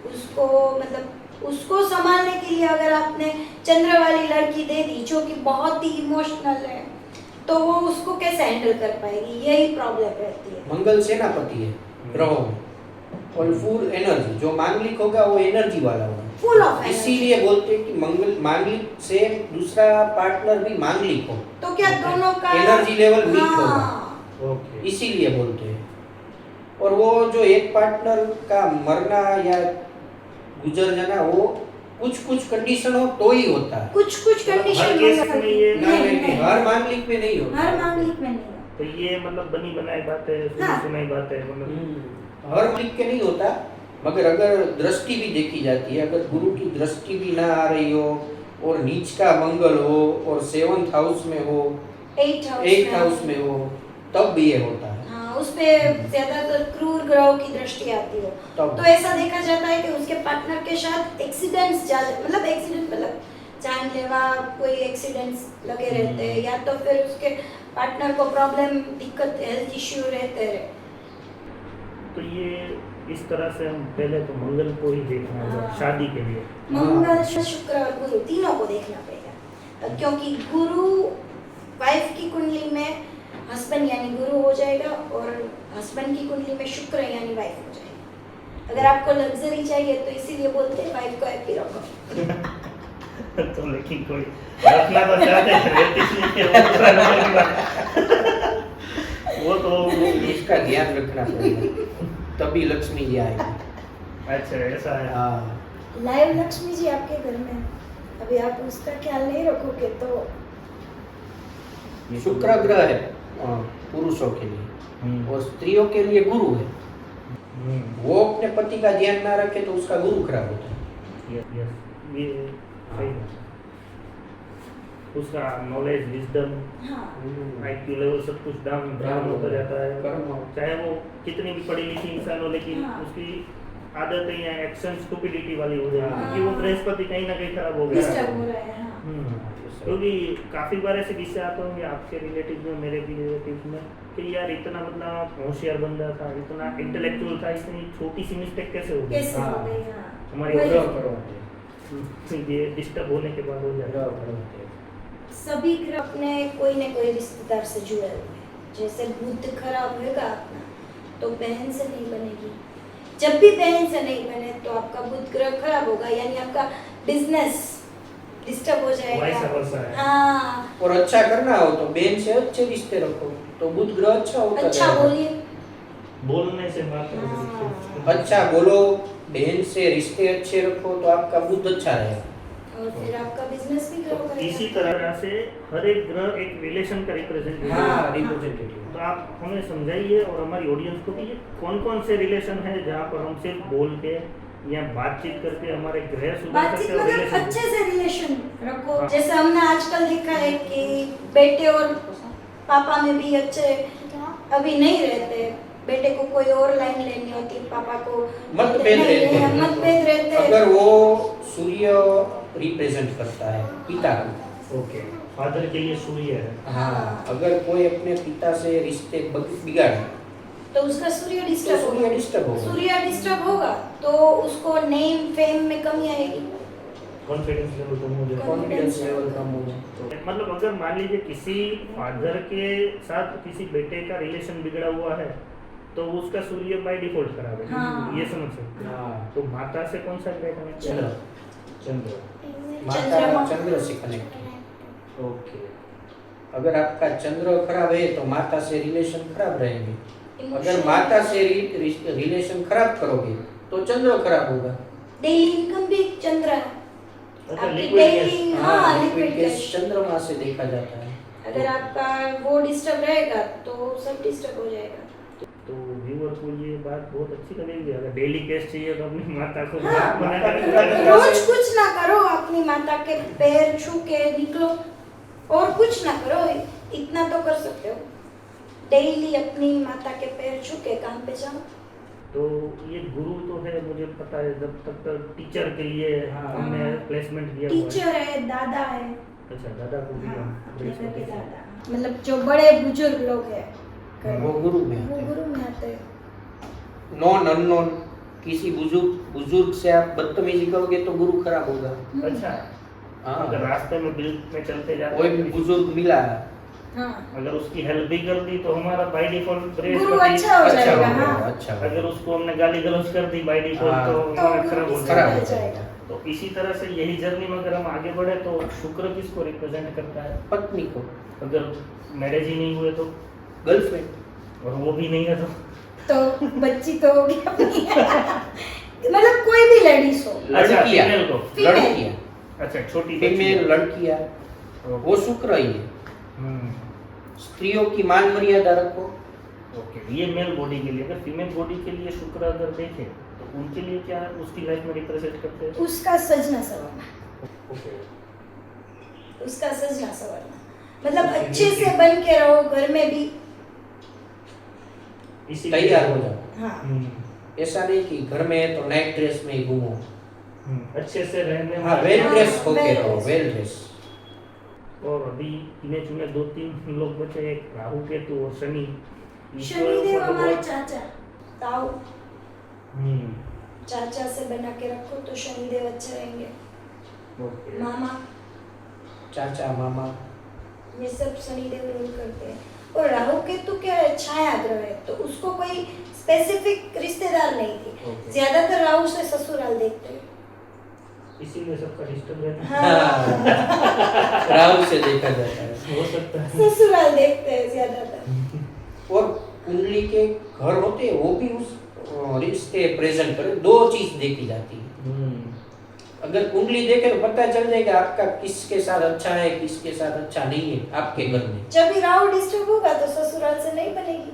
उसको मतलब उसको संभालने के लिए अगर आपने चंद्र वाली लड़की दे दी जो कि बहुत ही इमोशनल है तो वो उसको कैसे हैंडल कर पाएगी, यही प्रॉब्लम रहती है। मंगल सेनापति है ग्रहों में और फुल एनर्जी, जो मांगलिक होगा वो एनर्जी वाला होगा, फुल ऑफ एनर्जी। इसीलिए बोलते हैं कि मंगल मांगलिक से दूसरा पार्टनर भी मांगलिक हो तो क्या दोनों का एनर्जी लेवल वीक होगा, हाँ, ओके इसीलिए बोलते हैं। और वो जो एक पार्टनर का मरना या गुजर जाना वो कुछ कंडीशन हो तो ही होता है, कुछ कंडीशन हर केस में ये नहीं, हर मांगलिक में नहीं होता। हर मांगलिक में नहीं। तो ये मतलब बनी बनाई बात है, हाँ। सुनाई बात है, मतलब हर मांगलिक के नहीं होता, मगर अगर दृष्टि भी देखी जाती है, अगर गुरु की दृष्टि भी ना आ रही हो और नीच का मंगल हो और 7th हाउस में हो, 8th हाउस में हो, तब भी ये होता है। हाँ, उस पे ज्यादातर क्रूर ग्रहों की दृष्टि आती हो तब तो ऐसा देखा जाता है कि उसके पार्टनर के साथ एक्सीडेंट्स मतलब जानलेवा कोई एक्सीडेंट्स लगे रहते हैं, या तो फिर उसके पार्टनर को प्रॉब्लम दिक्कत हेल्थ इश्यू रहते हैं। तो ये इस तरह से हम पहले तो मंगल को ही देखना होगा हाँ। शादी के लिए। मंगल शुक्र और गुरु तीनों को देखना पड़ेगा, क्योंकि गुरु वाइफ की कुंडली में हस्बैंड यानी गुरु हो जाएगा और हस्बैंड की कुंडली में शुक्र यानी वाइफ हो जाएगी। अगर आपको लग्जरी चाहिए तो इसीलिए बोलते हैं वाइफ को हैप्पी रखो। तो लेकिन कोई रखना तो चाहते हैं इसलिए वो तो इसका ध्यान रखना पड़ेगा तभी लक्ष्मी जी आएगी। अच्छा ऐसा है। हाँ, लाइव लक्ष्मी जी आपके घर में, अभी आप उसका ख्याल नहीं रखोगे तो शुक्र ग्रह है पुरुषों के लिए और स्त्रियों के लिए गुरु है। वो अपने पति का ध्यान ना रखे तो उसका गुरु खराब होता है। ये सही है। उसका नॉलेज विजडम हाँ IQ लेवल सब कुछ डाउन होता जाता है, कर्म। चाहे वो कितनी भी पढ़ी लिखी इंसान हो, लेकिन हाँ। उसकी आदतें या एक्शन स्टुपिडिटी वाली हो जाएगी, हाँ। क्योंकि वो बृहस्पति कहीं ना कहीं खराब हो गया डिस्टर्ब हो रहा है। हाँ क्योंकि काफी बार ऐसे किस्से आते होंगे आपके रिलेटिव में, मेरे भी रिलेटिव में, कि यार इतना मतलब होशियार बंदा था, इतना इंटेलेक्चुअल था, इतनी छोटी सी मिस्टेक कैसे हो गई? कैसे हो हाँ। गई? हाँ हमारी वही। ग्रह करवाते ये डिस्टर्ब होने के बाद हो जाएगा। ग्रह करवाते सभी ग्रह अपने कोई न कोई रिश्तेदार से जुड़े हुए हैं। जैसे बुध खराब होगा अपना तो बहन से नहीं बनेगी, जब भी बहन से नहीं बने तो आपका बुध ग्रह खराब होगा, यानी आपका बिजनेस डिस्टर्ब हो वैसा जाएगा। वैसा है। हाँ और अच्छा करना हो तो बहन से अच्छे रिश्ते रखो तो बुध ग्रह अच्छा होता अच्छा रहेगा। बोलिए। बोलने से बात हाँ। अच्छा बोलो, बहन से रिश्ते अच्छे रखो तो आपका बुध अच्छा रहेगा। और फिर आपका बिजनेस भी ग्रो करेगा। इसी तरह से हर एक ग्रह एक रिलेशन का रिप्रेजेंटेटिव है। हाँ। रिप्रेजेंटेटिव। तो आप हमें समझाइए और हमारी ऑडियंस को कि ये कौन कौन से रिलेशन है जहाँ पर हम सिर्फ बोल के या बातचीत करके हमारे ग्रह सुधार बातचीत सकते हैं, मतलब रिलेशन अच्छे से रिलेशन रखो। हाँ। जैसे हमने आजकल देखा है कि बेटे और पापा में भी अच्छे अभी नहीं रहते, बेटे को कोई और लाइन लेनी होती, पापा को मतभेद नहीं रहते हैं। मतभेद रहते हैं। अगर वो सूर्य रिप्रेजेंट करता है पिता को, ओके, फादर के लिए सूर्य है। हाँ, अगर कोई अपने पिता से रिश्ते बिगाड़े तो उसका सूर्य तो डिस्टर्ब सूर्य होगा। डिस्टर्ब होगा। सूर्य डिस्टर्ब होगा तो उसको नेम फेम में कमी आएगी। कॉन्फिडेंस लेवल कम हो जाएगा। कॉन्फिडेंस लेवल कम हो जाए। तो मतलब अगर मान लीजिए किसी फादर के साथ किसी बेटे का रिलेशन बिगड़ा हुआ है तो उसका सूर्य बाय डिफॉल्ट खराब है। हाँ। ये समझ सकते हैं। हाँ, तो माता से कौन सा ग्रह कनेक्ट है? चंद्र। चंद्र। माता चंद्र से कनेक्ट। ओके। अगर आपका चंद्र खराब है तो माता से रिलेशन खराब रहेंगे। अगर माता से रिलेशन खराब करोगे तो चंद्र खराब होगा। डेली इनकम भी चंद्र है। अच्छा, आपकी liquid gas। डेली हाँ, लिक्विड लिक्विड गैस। गैस चंद्रमा से देखा जाता है। अगर आपका वो डिस्टर्ब रहेगा तो सब डिस्टर्ब हो जाएगा। तो व्यूअर को ये बात बहुत अच्छी लगेगी। अगर डेली केस चाहिए तो अपनी माता को हाँ, बाप बना माता कर को रोज कुछ ना करो, अपनी माता के पैर छू के निकलो और कुछ ना करो, इतना तो कर सकते हो। डेली अपनी माता के पैर छू के काम पे जाओ। तो ये गुरु तो है, मुझे पता है। जब तक टीचर के लिए हाँ। हमने प्लेसमेंट दिया हुआ है। टीचर है, दादा है। अच्छा, दादा को भी हाँ, हम अपने घर के प्लेसमेंट दादा, मतलब जो बड़े बुजुर्ग लोग हैं वो गुरु में वो आते हैं। गुरु में आते हैं। नॉन अननोन किसी बुजुर्ग से आप बदतमीजी करोगे तो गुरु खराब होगा। अच्छा, हाँ, अगर रास्ते में बिल में चलते जाते कोई भी बुजुर्ग मिला हाँ, अगर उसकी हेल्प भी कर दी तो हमारा बाय डिफॉल्ट गुरु अच्छा हो जाएगा। हाँ, अच्छा अगर उसको हमने गाली गलौज कर दी बाय डिफॉल्ट हाँ। तो तो हमारा गुरु खराब हो किसका जाएगा। खराब हो जाएगा। तो इसी तरह से यही जर्नी में अगर हम आगे बढ़े तो शुक्र किसको रिप्रेजेंट करता है? पत्नी को, अगर मैरिज ही नहीं हुए तो, गर्लफ्रेंड, और वो भी नहीं है तो बच्ची तो होगी अपनी। मतलब कोई भी लेडीज हो। अच्छा, लड़कियां, female को। Female। लड़कियां, अच्छा, छोटी फीमेल लड़कियां, वो शुक्र ही है। हम्म, स्त्रियों की मान मर्यादा रखो। ओके। ये मेल बॉडी के लिए। अगर फीमेल बॉडी के लिए शुक्र अगर देखें तो उनके लिए क्या उसकी लाइफ में रिप्रेजेंट करते हैं? उसका सजना सवरना, ओके। उसका सजना सवरना मतलब अच्छे से बन के रहो, घर में भी। इसी तैयार हो जाओ। हाँ, ऐसा नहीं कि घर में है तो नाइट ड्रेस में ही घूमो। अच्छे से रहने हाँ, में- वेल ड्रेस होके well रहो, dressed। Well dress. और अभी गिने चुने 2-3 लोग बचे, एक राहु केतु और शनि। शनिदेव हमारे चाचा ताऊ, हम्म, चाचा से बना के रखो तो शनिदेव अच्छे रहेंगे। ओके। मामा, चाचा, मामा, ये सब शनिदेव रूल करते हैं। और राहु केतु क्या है? छाया ग्रह है, तो उसको कोई स्पेसिफिक रिश्तेदार नहीं थी। ओके। ज्यादातर राहु से ससुराल देखते हैं। इसीलिए सबका डिस्टर्ब रहता है। हाँ, राहु से देखा जाता है। हो सकता है। ससुराल देखते हैं ज्यादातर। और कुंडली के घर होते हैं वो भी उस रिश्ते प्रेजेंट करें। दो चीज देखी जाती है। अगर कुंडली देखे तो पता चल जाएगा आपका किसके साथ अच्छा है, किसके साथ अच्छा नहीं है आपके घर में। जब भी राहु डिस्टर्ब होगा तो ससुराल से नहीं बनेगी।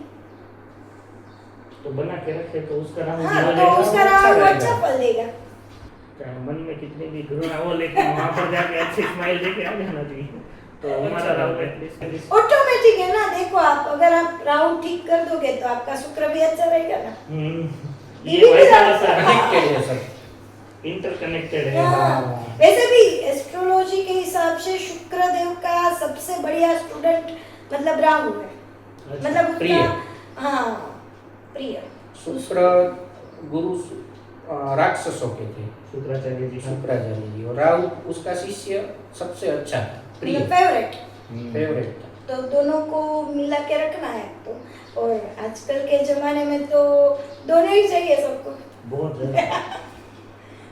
तो बना के रखे तो उसका राहु हाँ, भी तो हो उसका जाएगा। राहु रहेगा। अच्छा फल देगा। चाहे मन में कितनी भी घृणा हो लेकिन वहां पर जाके अच्छी स्माइल देके आ जाना चाहिए। तो हमारा राहु एटलीस्ट ऑटोमेटिक है ना। देखो, आप अगर आप राहु ठीक कर दोगे तो आपका शुक्र भी अच्छा रहेगा ना। ये वैसा वैसा कनेक्टेड है सब। इंटरकनेक्टेड है। हाँ, वैसे भी एस्ट्रोलॉजी के हिसाब से शुक्र देव का सबसे बढ़िया स्टूडेंट मतलब राहु है। अच्छा, मतलब प्रिय। उसका हाँ प्रिय। शुक्र गुरु राक्षसों के थे, शुक्राचार्य जी। शुक्राचार्य जी, और राहु उसका शिष्य सबसे अच्छा था, प्रिय, मतलब फेवरेट। फेवरेट था। तो दोनों को मिला के रखना है तो। और आजकल के जमाने में तो दोनों ही चाहिए सबको, बहुत ज्यादा।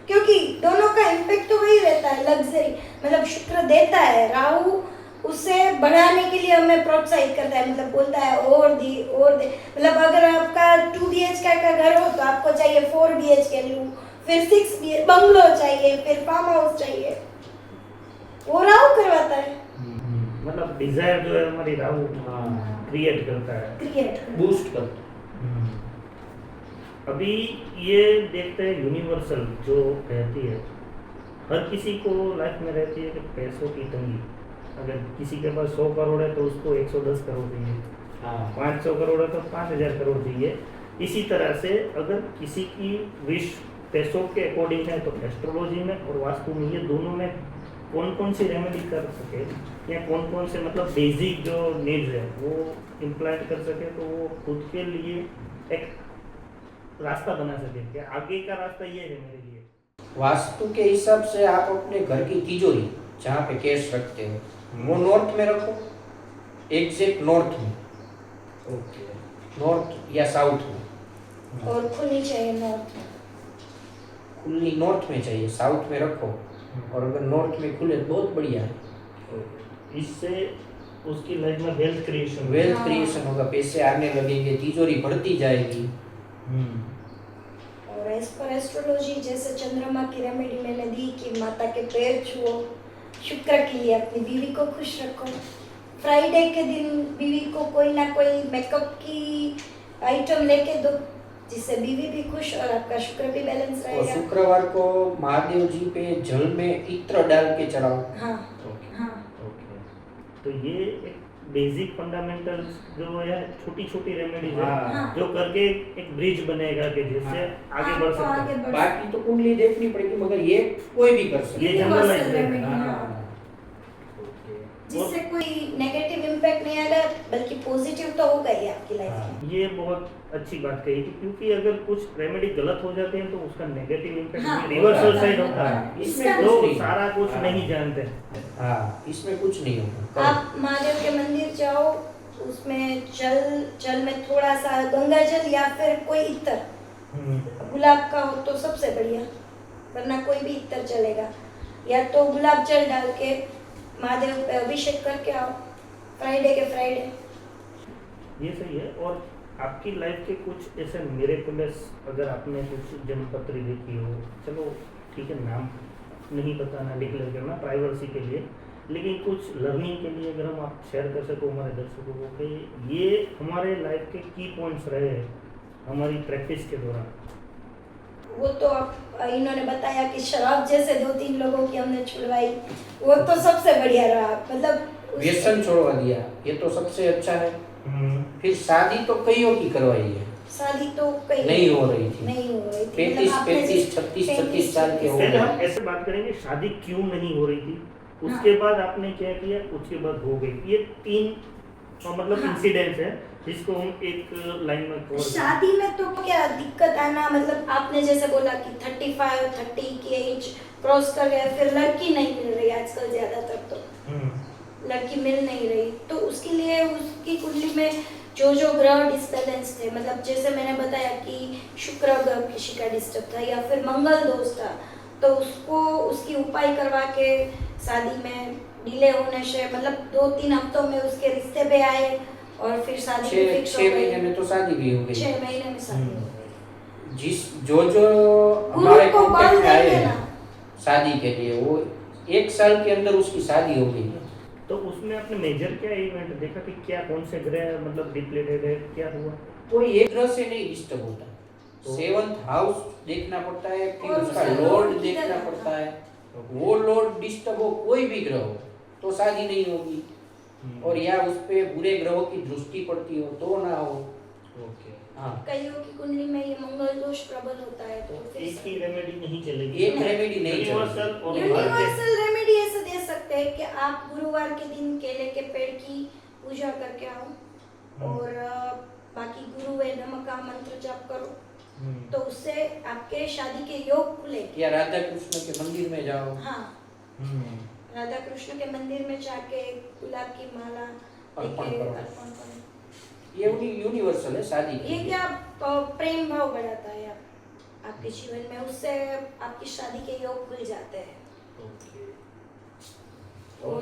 क्योंकि दोनों का इम्पैक्ट तो वही रहता है, लग्जरी। मतलब शुक्र देता है, राहु उसे बढ़ाने के लिए हमें प्रोत्साहित करता है। मतलब बोलता है और दे। मतलब अगर आपका 2 BHK का घर हो तो आपको चाहिए 4 BHK लूं, फिर 6 BHK बंगलो चाहिए, फिर फार्म हाउस चाहिए। वो राहु करवाता है, मतलब डिजायर जो है हमारी राहु क्रिएट करता है, क्रिएट बूस्ट करता अभी ये देखते हैं यूनिवर्सल जो रहती है, हर किसी को लाइफ में रहती है कि पैसों की तंगी। अगर किसी के पास 100 करोड़ है तो उसको 110 करोड़ चाहिए, हाँ 500 करोड़ है तो 5000 करोड़ चाहिए। इसी तरह से अगर किसी की विश पैसों के अकॉर्डिंग है तो एस्ट्रोलॉजी में और वास्तु में ये दोनों में कौन कौन सी रेमेडी कर सके या कौन कौन से मतलब बेसिक जो नीड्स है वो इम्प्लांट कर सके, तो वो खुद के लिए एक रास्ता बना सके कि आगे का रास्ता ये है मेरे लिए। वास्तु के हिसाब से आप अपने घर की तिजोरी जहाँ पे कैश रखते हो वो नॉर्थ में रखो, एग्जैक्ट नॉर्थ में, ओके। नॉर्थ या साउथ में। और खुलनी चाहिए नॉर्थ में। खुली नॉर्थ में चाहिए, साउथ में रखो, और अगर नॉर्थ में खुले तो बहुत बढ़िया है। इससे उसकी लाइफ में वेल्थ क्रिएशन वेल्थ क्रिएशन होगा, पैसे आने लगेंगे, तिजोरी बढ़ती जाएगी। और एज पर एस्ट्रोलॉजी जैसे चंद्रमा की रेमेडी मैंने दी कि माता के पैर छुओ, शुक्र के लिए अपनी बीवी को खुश रखो, फ्राइडे के दिन बीवी को कोई ना कोई मेकअप की आइटम लेके दो जिससे बीवी भी खुश और आपका शुक्र भी बैलेंस और रहेगा। शुक्रवार को महादेव जी पे जल में इत्र डाल के चढ़ाओ। हाँ ओके हाँ ओके। तो ये एक बेसिक फंडामेंटल्स जो है, छोटी छोटी रेमेडीज है हाँ। जो करके एक ब्रिज बनेगा कि जिससे आगे बढ़ आपको सकते आगे हैं। बढ़ बाकी तो कुंडली देखनी पड़ेगी, मगर ये कोई भी कर सकता ये है। जनरलाइज Universal है। remedy, हाँ। हाँ। ओके। जिससे कोई नेगेटिव इम्पैक्ट नहीं आएगा बल्कि पॉजिटिव तो होगा ही आपकी लाइफ में। हाँ, ये बहुत अच्छी बात कही कि क्योंकि अगर कुछ रेमेडी गलत हो जाते हैं तो उसका नेगेटिव इम्पैक्ट हाँ, रिवर्सल होता है। साइड होता है। हाँ, इसका इसमें लोग कुछ नहीं। सारा कुछ हाँ। नहीं जानते। हाँ, इसमें कुछ नहीं होगा। आप महादेव के मंदिर जाओ, उसमें जल में थोड़ा सा गंगा जल या फिर कोई इत्र, गुलाब का हो तो सबसे बढ़िया, वरना कोई भी इत्र चलेगा, या तो गुलाब जल डाल के महादेव पे अभिषेक करके आओ फ्राइडे के फ्राइडे। ये सही है। और आपकी लाइफ के कुछ ऐसे मिरेकल्स, अगर आपने कुछ जन्मपत्री देखी हो, चलो ठीक है नाम नहीं बताना, डिक्लेयर करना प्राइवेसी के लिए, लेकिन कुछ लर्निंग के लिए अगर हम आप शेयर कर सको हमारे दर्शकों को कि ये हमारे लाइफ के की पॉइंट्स रहे हैं हमारी प्रैक्टिस के दौरान। वो तो आप इन्होंने बताया कि शराब जैसे 2-3 लोगों की हमने छुड़वाई, वो तो सबसे बढ़िया रहा, मतलब व्यसन छोड़वा दिया, ये तो सबसे अच्छा है। फिर शादी तो कईयों की करवाई है, शादी तो कई नहीं हो रही थी। नहीं हो रही थी, 35, मतलब आपने 36, 36 साल के हो पहले गए। हम ऐसे बात करेंगे शादी क्यों नहीं हो रही थी, उसके बाद आपने क्या किया, उसके बाद हो गई। ये 3 मतलब हाँ। इंसिडेंट्स है जिसको हम एक लाइन में कवर शादी में तो क्या दिक्कत आना, मतलब आपने जैसे बोला कि 35-30 की एज क्रॉस कर गए, फिर लड़की नहीं मिल रही आजकल ज्यादातर, तो लड़की मिल नहीं रही, तो उसके लिए उसकी कुंडली में जो ग्रह डिसबैलेंस थे, मतलब जैसे मैंने बताया कि शुक्र ग्रह किसी का डिस्टर्ब था या फिर मंगल दोष था, तो उसको उसकी उपाय करवा के शादी में डिले होने से, मतलब 2-3 हफ्तों में उसके रिश्ते पे आए और फिर शादी फिक्स हो 6 गई। महीने में तो शादी भी हो गई। 6 महीने में शादी हो गई। जिस जो हमारे को कांटेक्ट कॉल में आए करिए हैं ना। शादी के लिए, वो 1 साल के अंदर उसकी शादी हो गई है। तो उसमें आपने मेजर क्या इवेंट देखा कि क्या कौन से ग्रह मतलब डिप्लेटेड है, क्या हुआ? कोई एक ग्रह से नहीं डिस्टर्ब होता, तो- 7th हाउस देखना पड़ता है, फिर और उसका उसका लॉर्ड लॉर्ड देखना किधर पड़ता है। Okay. वो लॉर्ड डिस्टर्ब हो, कोई भी ग्रह हो, तो शादी नहीं होगी। और या उस पे बुरे ग्रहों की दृष्टि पड़ती हो तो ना हो। ओके। हाँ, कईयों की कुंडली में ये मंगल दोष प्रबल होता है, तो तो फिर एक ही रेमेडी नहीं चलेगी, एक रेमेडी नहीं यूनिवर्सल चलेगी। और हर यूनिवर्सल रेमेडी ऐसे दे सकते हैं कि आप गुरुवार के दिन केले के पेड़ की पूजा करके आओ और बाकी गुरु वे नमः का मंत्र जाप करो, तो उससे आपके शादी के योग खुले। या राधा कृष्ण के मंदिर में जाओ। हाँ, राधा कृष्ण के मंदिर में जाके गुलाब की माला अर्पण लेके करो। अर्पण करो। ये यूनिवर्सल है शादी के ये लिए। क्या प्रेम भाव बढ़ाता है आपके जीवन में, उससे आपकी शादी के योग खुल जाते हैं। और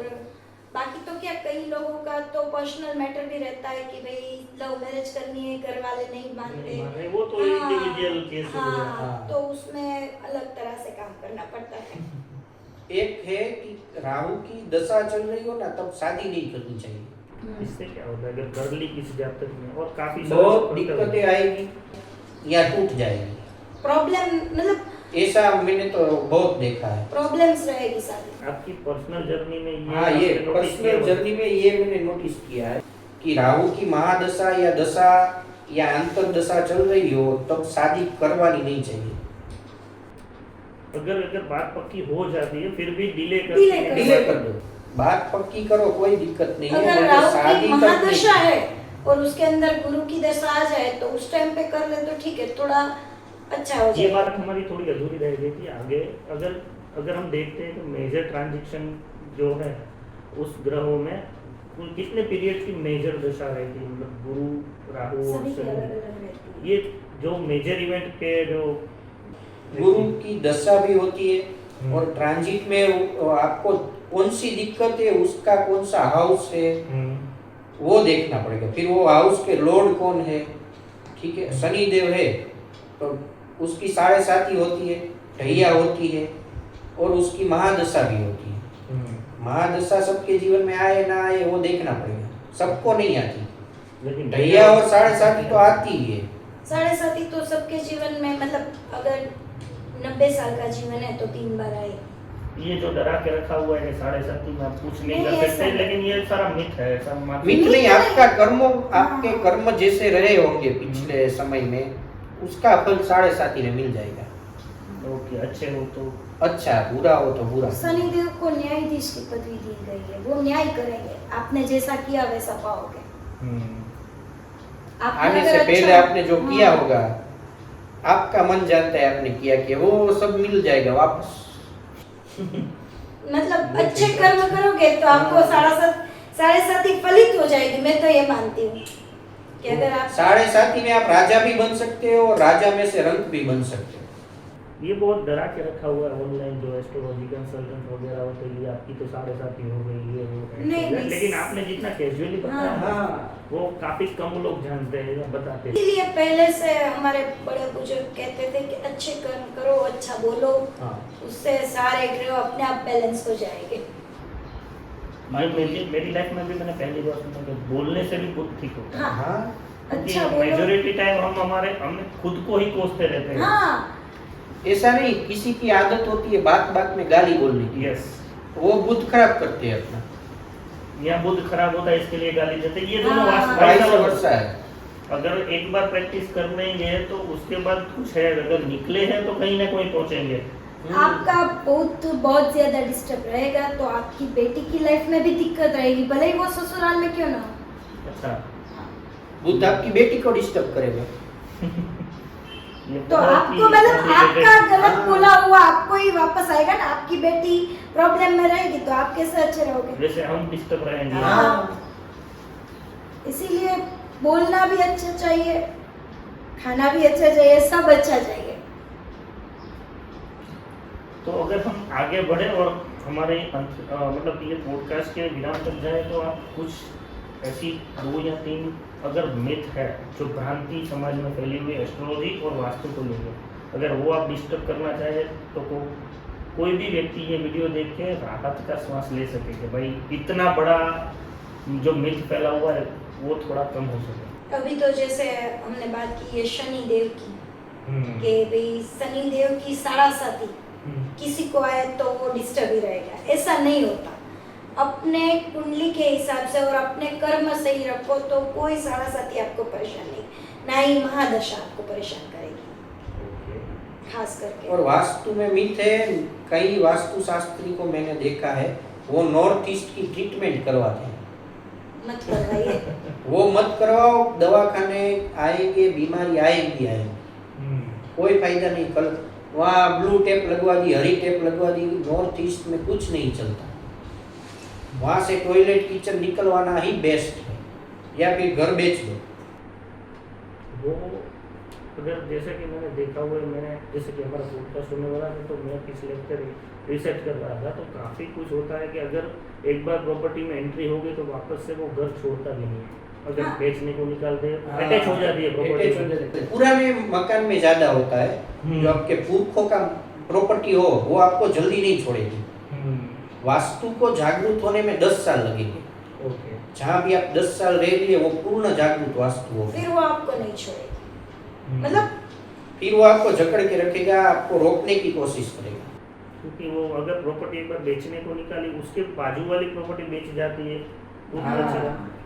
बाकी तो क्या, कई लोगों का तो पर्सनल मैटर भी रहता है कि भाई लव मैरिज करनी है, घर वाले नहीं मानते, वो तो इंडिविजुअल केस हो गया। हाँ, तो उसमें अलग तरह से काम करना पड़ता है। एक है कि राहु की दशा चल रही हो ना, तब शादी नहीं करनी चाहिए। इससे क्या होता है अगर कर ली किसी जातक में, और काफी बहुत दिक्कतें आएगी या टूट जाएगी। प्रॉब्लम, मतलब ऐसा मैंने तो बहुत देखा है। प्रॉब्लम्स रहेगी सारी। आपकी पर्सनल जर्नी में ये हाँ, ये आपने notice किया पर्सनल होगा? जर्नी में ये मैंने नोटिस किया है कि राहु की महादशा या दशा या अंतरदशा चल रही हो तब शादी करवानी नहीं चाहिए। अगर अगर बात पक्की हो जाती है फिर भी डिले कर Delay कर डिले कर दो, बात पक्की करो, कोई दिक्कत नहीं है। अगर मगर राहु की शादी तक महादशा नहीं। है और उसके अंदर गुरु की दशा आ जाए तो उस टाइम पे कर ले तो ठीक है, थोड़ा अच्छा हो ये जाए। बात हमारी थोड़ी अधूरी रह गई थी आगे। अगर अगर हम देखते हैं कि मेजर ट्रांजिशन जो है उस ग्रहों में कुल कितने पीरियड की मेजर दशा रहती है, मतलब गुरु राहु और सभी की शनि, अलग अलग रहती है। ये जो मेजर इवेंट के जो गुरु की दशा भी होती है और ट्रांजिट में आपको कौन सी दिक्कत है, उसका कौन सा हाउस है वो देखना पड़ेगा। फिर वो हाउस के लॉर्ड कौन है, ठीक है, शनि देव है तो उसकी 7.5 होती है, ढैया होती है और उसकी महादशा भी होती है। महादशा सबके जीवन में आए ना आए वो देखना पड़ेगा, सबको नहीं आती, लेकिन ढैया और 7.5 तो आती ही है। 7.5 तो सबके जीवन में, मतलब अगर 90 साल का जीवन है तो 3 बार आए। ये जो डरा के रखा हुआ है 7.5 में आप कुछ नहीं नहीं, कर ऐसा सकते, नहीं। लेकिन ये सारा मिथ है, सब मात्र मिथ नहीं, आपका कर्मों, आपके हाँ। कर्म जैसे रहे होंगे पिछले समय में उसका फल 7.5 में मिल जाएगा। ओके, अच्छे हो तो अच्छा, बुरा हो तो बुरा। शनिदेव को न्यायाधीश की पदवी दी गई है, वो न्याय करेंगे, आपने जैसा किया वैसा पाओगे। आपने आने अगर से अच्छा- पहले आपने जो हाँ, किया होगा, आपका मन जानता है आपने किया कि वो सब मिल जाएगा वापस। मतलब वो अच्छे ठीक कर्म करोगे तो आपको हाँ। 7.5 फलित हो जाएगी। मैं तो ये मानती हूँ कि अगर आप 7.5 में आप राजा भी बन सकते हो और राजा में से रंक भी बन सकते हो। ये बहुत डरा के रखा हुआ है ऑनलाइन जो एस्ट्रोलॉजी कंसल्टेंट वगैरह होते हैं, ये आपकी तो 7.5 हो गई, ये वो है। नहीं, नहीं। लेकिन आपने जितना कैजुअली बताया हाँ। ना, वो काफी कम लोग जानते हैं या बताते हैं। इसलिए पहले से हमारे बड़े बुजुर्ग कहते थे कि अच्छे कर्म करो, अच्छा बोलो, हाँ, उससे सारे ग्रह अपने आप बैलेंस हो जाएंगे। मेरी लाइफ में भी मैंने पहली बार सुना कि बोलने से भी खुद ठीक होता है। हाँ, क्योंकि अच्छा बोलो। मेजोरिटी टाइम हमने खुद को ही कोसते रहते हैं। हाँ, ऐसा नहीं, किसी की आदत होती है बात बात में गाली बोलने की, यस, वो बुद्ध खराब करते हैं अपना, यहाँ बुद्ध खराब होता है इसके लिए गाली देते हैं। ये दोनों हाँ, वाइस वास्तव वर्सा है। अगर एक बार प्रैक्टिस कर लेंगे तो उसके बाद कुछ है, अगर निकले हैं तो कहीं ना कहीं पहुंचेंगे। आपका बहुत ज्यादा डिस्टर्ब रहेगा तो आपकी बेटी की लाइफ में भी दिक्कत रहेगी, भले ही वो ससुराल में क्यों ना हो। अच्छा, बुद्ध आपकी बेटी को डिस्टर्ब करेगा। ये तो बहुत आपको ही मतलब आपका complicated- गलत हाँ। बोला हुआ आपको ही वापस आएगा ना। आपकी बेटी प्रॉब्लम में रहेगी तो आप कैसे अच्छे रहोगे। वैसे हम डिस्टर्ब रहेंगे। हाँ। इसीलिए बोलना भी अच्छा चाहिए, खाना भी अच्छा चाहिए, सब अच्छा चाहिए। तो अगर हम आगे बढ़े और हमारे मतलब ये पॉडकास्ट के विराम तक जाए तो आप कुछ ऐसी 2 या 3 अगर मिथ है जो भ्रांति समाज में फैली हुई एस्ट्रोलॉजी और वास्तु को लेकर, अगर वो आप डिस्टर्ब करना चाहे तो कोई भी व्यक्ति ये वीडियो देख के राहत का श्वास ले सके कि भाई इतना बड़ा जो मिथ फैला हुआ है वो थोड़ा कम हो सके। अभी तो जैसे हमने बात की है शनि देव की, कि भाई शनि देव की 7.5 किसी को आए तो वो डिस्टर्ब ही रहेगा, ऐसा नहीं होता। अपने कुंडली के हिसाब से और अपने कर्म सही रखो तो कोई 7.5 आपको परेशान नहीं, ना ही महादशा आपको परेशान करेगी खास करके। और वास्तु में मिथ है, कई वास्तु शास्त्री को मैंने देखा है वो नॉर्थ ईस्ट की ट्रीटमेंट करवाते हैं। मत करवाइए। वो मत करवाओ, दवाखाने आएंगे, बीमारी आएगी, कोई फायदा नहीं। कल वहाँ ब्लू टेप लगवा दी, हरी टेप लगवा दी, नॉर्थ ईस्ट में कुछ नहीं चलता। वहाँ से टॉयलेट किचन निकलवाना ही बेस्ट है, या फिर घर बेच दो। वो अगर जैसे कि मैंने देखा हुआ है, मैंने जैसे कि हमारा पॉडकास्ट होने वाला है तो मैं पिछले हफ्ते रिसर्च कर रहा था, तो काफ़ी कुछ होता है कि अगर एक बार प्रॉपर्टी में एंट्री हो गई तो वापस से वो घर छोड़ता भी नहीं है। अगर हाँ। बेचने को निकालते हैं अटैच हो जाती है प्रॉपर्टी में। पुराने मकान में ज्यादा होता है, जो आपके पुरखों का प्रॉपर्टी हो वो आपको जल्दी नहीं छोड़ेगी। वास्तु को जागरूक होने में 10 साल लगेंगे। ओके, जहाँ भी आप 10 साल रह लिए वो पूर्ण जागरूक वास्तु होगा। फिर वो आपको नहीं छोड़ेगी, मतलब फिर वो आपको जकड़ के रखेगा, आपको रोकने की कोशिश करेगा। क्योंकि वो अगर प्रॉपर्टी एक बार बेचने को निकाली उसके बाजू वाली प्रॉपर्टी बेच जाती है तो हाँ। अच्छा,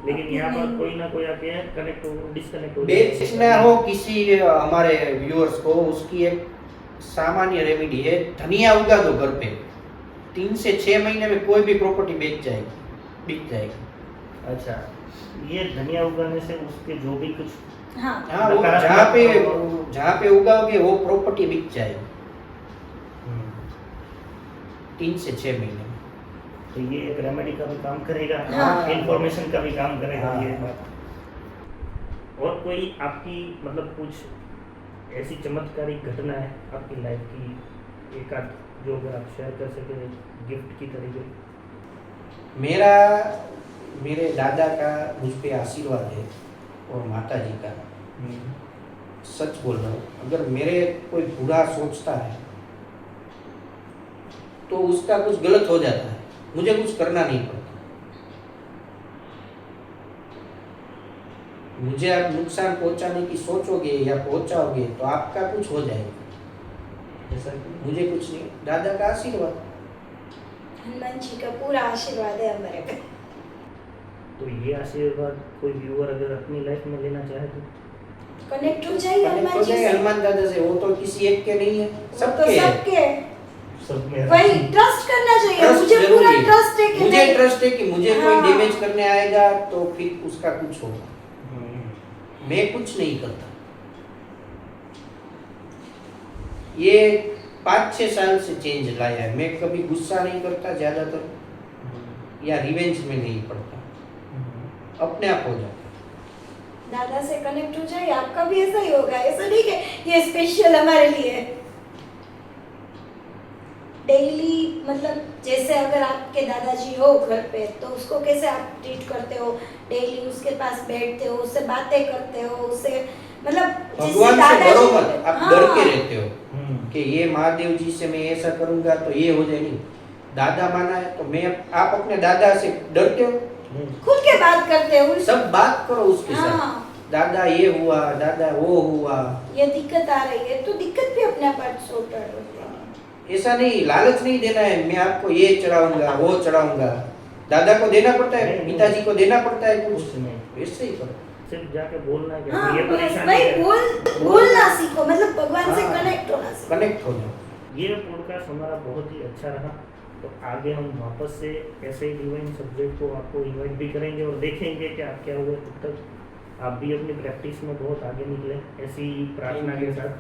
लेकिन यहाँ पर कोई ना कोई आके कनेक्ट हो, डिस्कनेक्ट हो बेचना हो किसी हमारे व्यूअर्स को, उसकी एक सामान्य रेमेडी है, धनिया उगा दो घर पे, 3 से 6 महीने में कोई भी प्रॉपर्टी बेच जाएगी, बिक जाएगी। अच्छा, ये धनिया उगाने से उसके जो भी कुछ हाँ हाँ, वो जहाँ पे उगाओगे वो प्रॉपर्टी बिक जाएगी 3 से 6 महीने में। तो ये एक रेमेडी का भी काम करेगा, हाँ। इंफॉर्मेशन का भी काम करेगा हाँ। ये बात। और कोई आपकी मतलब कुछ ऐसी चमत्कारिक घटना है आपकी लाइफ की, एक आध जो अगर आप शेयर कर सके गिफ्ट की तरीके? मेरे दादा का मुझ पे आशीर्वाद है और माता जी का। सच बोल रहा हूँ, अगर मेरे कोई बुरा सोचता है तो उसका कुछ गलत हो जाता है, मुझे कुछ करना नहीं पड़ता। मुझे आप नुकसान पहुंचाने की सोचोगे या पहुंचाओगे तो आपका कुछ हो जाएगा, ऐसा कि मुझे कुछ नहीं। दादा का आशीर्वाद, हनुमान जी का पूरा आशीर्वाद है हमारे पे। तो ये आशीर्वाद कोई व्यूअर अगर अपनी लाइफ में लेना चाहे तो कनेक्ट हो जाइए कनेक्ट हनुमान हो जी जाए से। हनुमान दादा से। वो तो किसी एक के नहीं है, वो तो सबके है। सबके सब में वही ट्रस्ट करना चाहिए। ट्रस्ट मुझे जरूरी पूरा है। ट्रस्ट है कि मुझे नहीं। ट्रस्ट है कि मुझे कोई हाँ। डैमेज करने आएगा तो फिर उसका कुछ होगा, हम्म। मैं कुछ नहीं करता। ये 5-6 साल से चेंज लाया है। मैं कभी गुस्सा नहीं करता ज्यादातर, या रिवेंज में नहीं पड़ता, अपने आप हो जाता। दादा से कनेक्ट हो जाए, आपका भी ऐसा ही होगा। ऐसा नहीं कि ये स्पेशल हमारे लिए। डेली मतलब जैसे अगर आपके दादाजी हो घर पे तो उसको कैसे आप ट्रीट करते हो, डेली उसके पास बैठते हो, उससे बातें करते हो, उससे मतलब भगवान से डरो मत, आप डर के हाँ। रहते हो कि ये महादेव जी से मैं ऐसा करूंगा तो ये हो जाए। नहीं, दादा माना है तो मैं आप अपने दादा से डरते हो, खुल के बात करते हो उनसे। सब बात करो उसके हाँ। साथ। दादा ये हुआ, दादा वो हुआ। ये दिक्कत आ रही है तो दिक्कत भी अपने आप सॉर्ट आउट होती है। ऐसा नहीं, लालच नहीं देना है मैं आपको ये चढ़ाऊंगा वो चढ़ाऊंगा। दादा को देना पड़ता है, नहीं। पिताजी को देना पड़ता है कुछ, कुछ नहीं, वैसे ही करो। सिर्फ जाके बोलना है कि हाँ, ये बस परेशानी भाई है। बोलना सीखो, मतलब भगवान से हाँ। कनेक्ट होना सीखो। कनेक्ट हो जाओ। ये पॉडकास्ट हमारा बहुत ही अच्छा रहा। तो आगे हम वापस से ऐसे ही डिवाइन सब्जेक्ट को आपको इनवाइट भी करेंगे और देखेंगे कि आप क्या हुए। तब तक आप भी अपनी प्रैक्टिस में बहुत आगे निकले, ऐसी प्रार्थना के साथ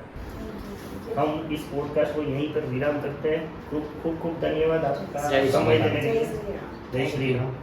हम इस पॉडकास्ट को यहीं पर विराम करते हैं। खूब खूब धन्यवाद आपका जय श्री समय राम। देने के लिए। जय श्री राम। जय श्री राम।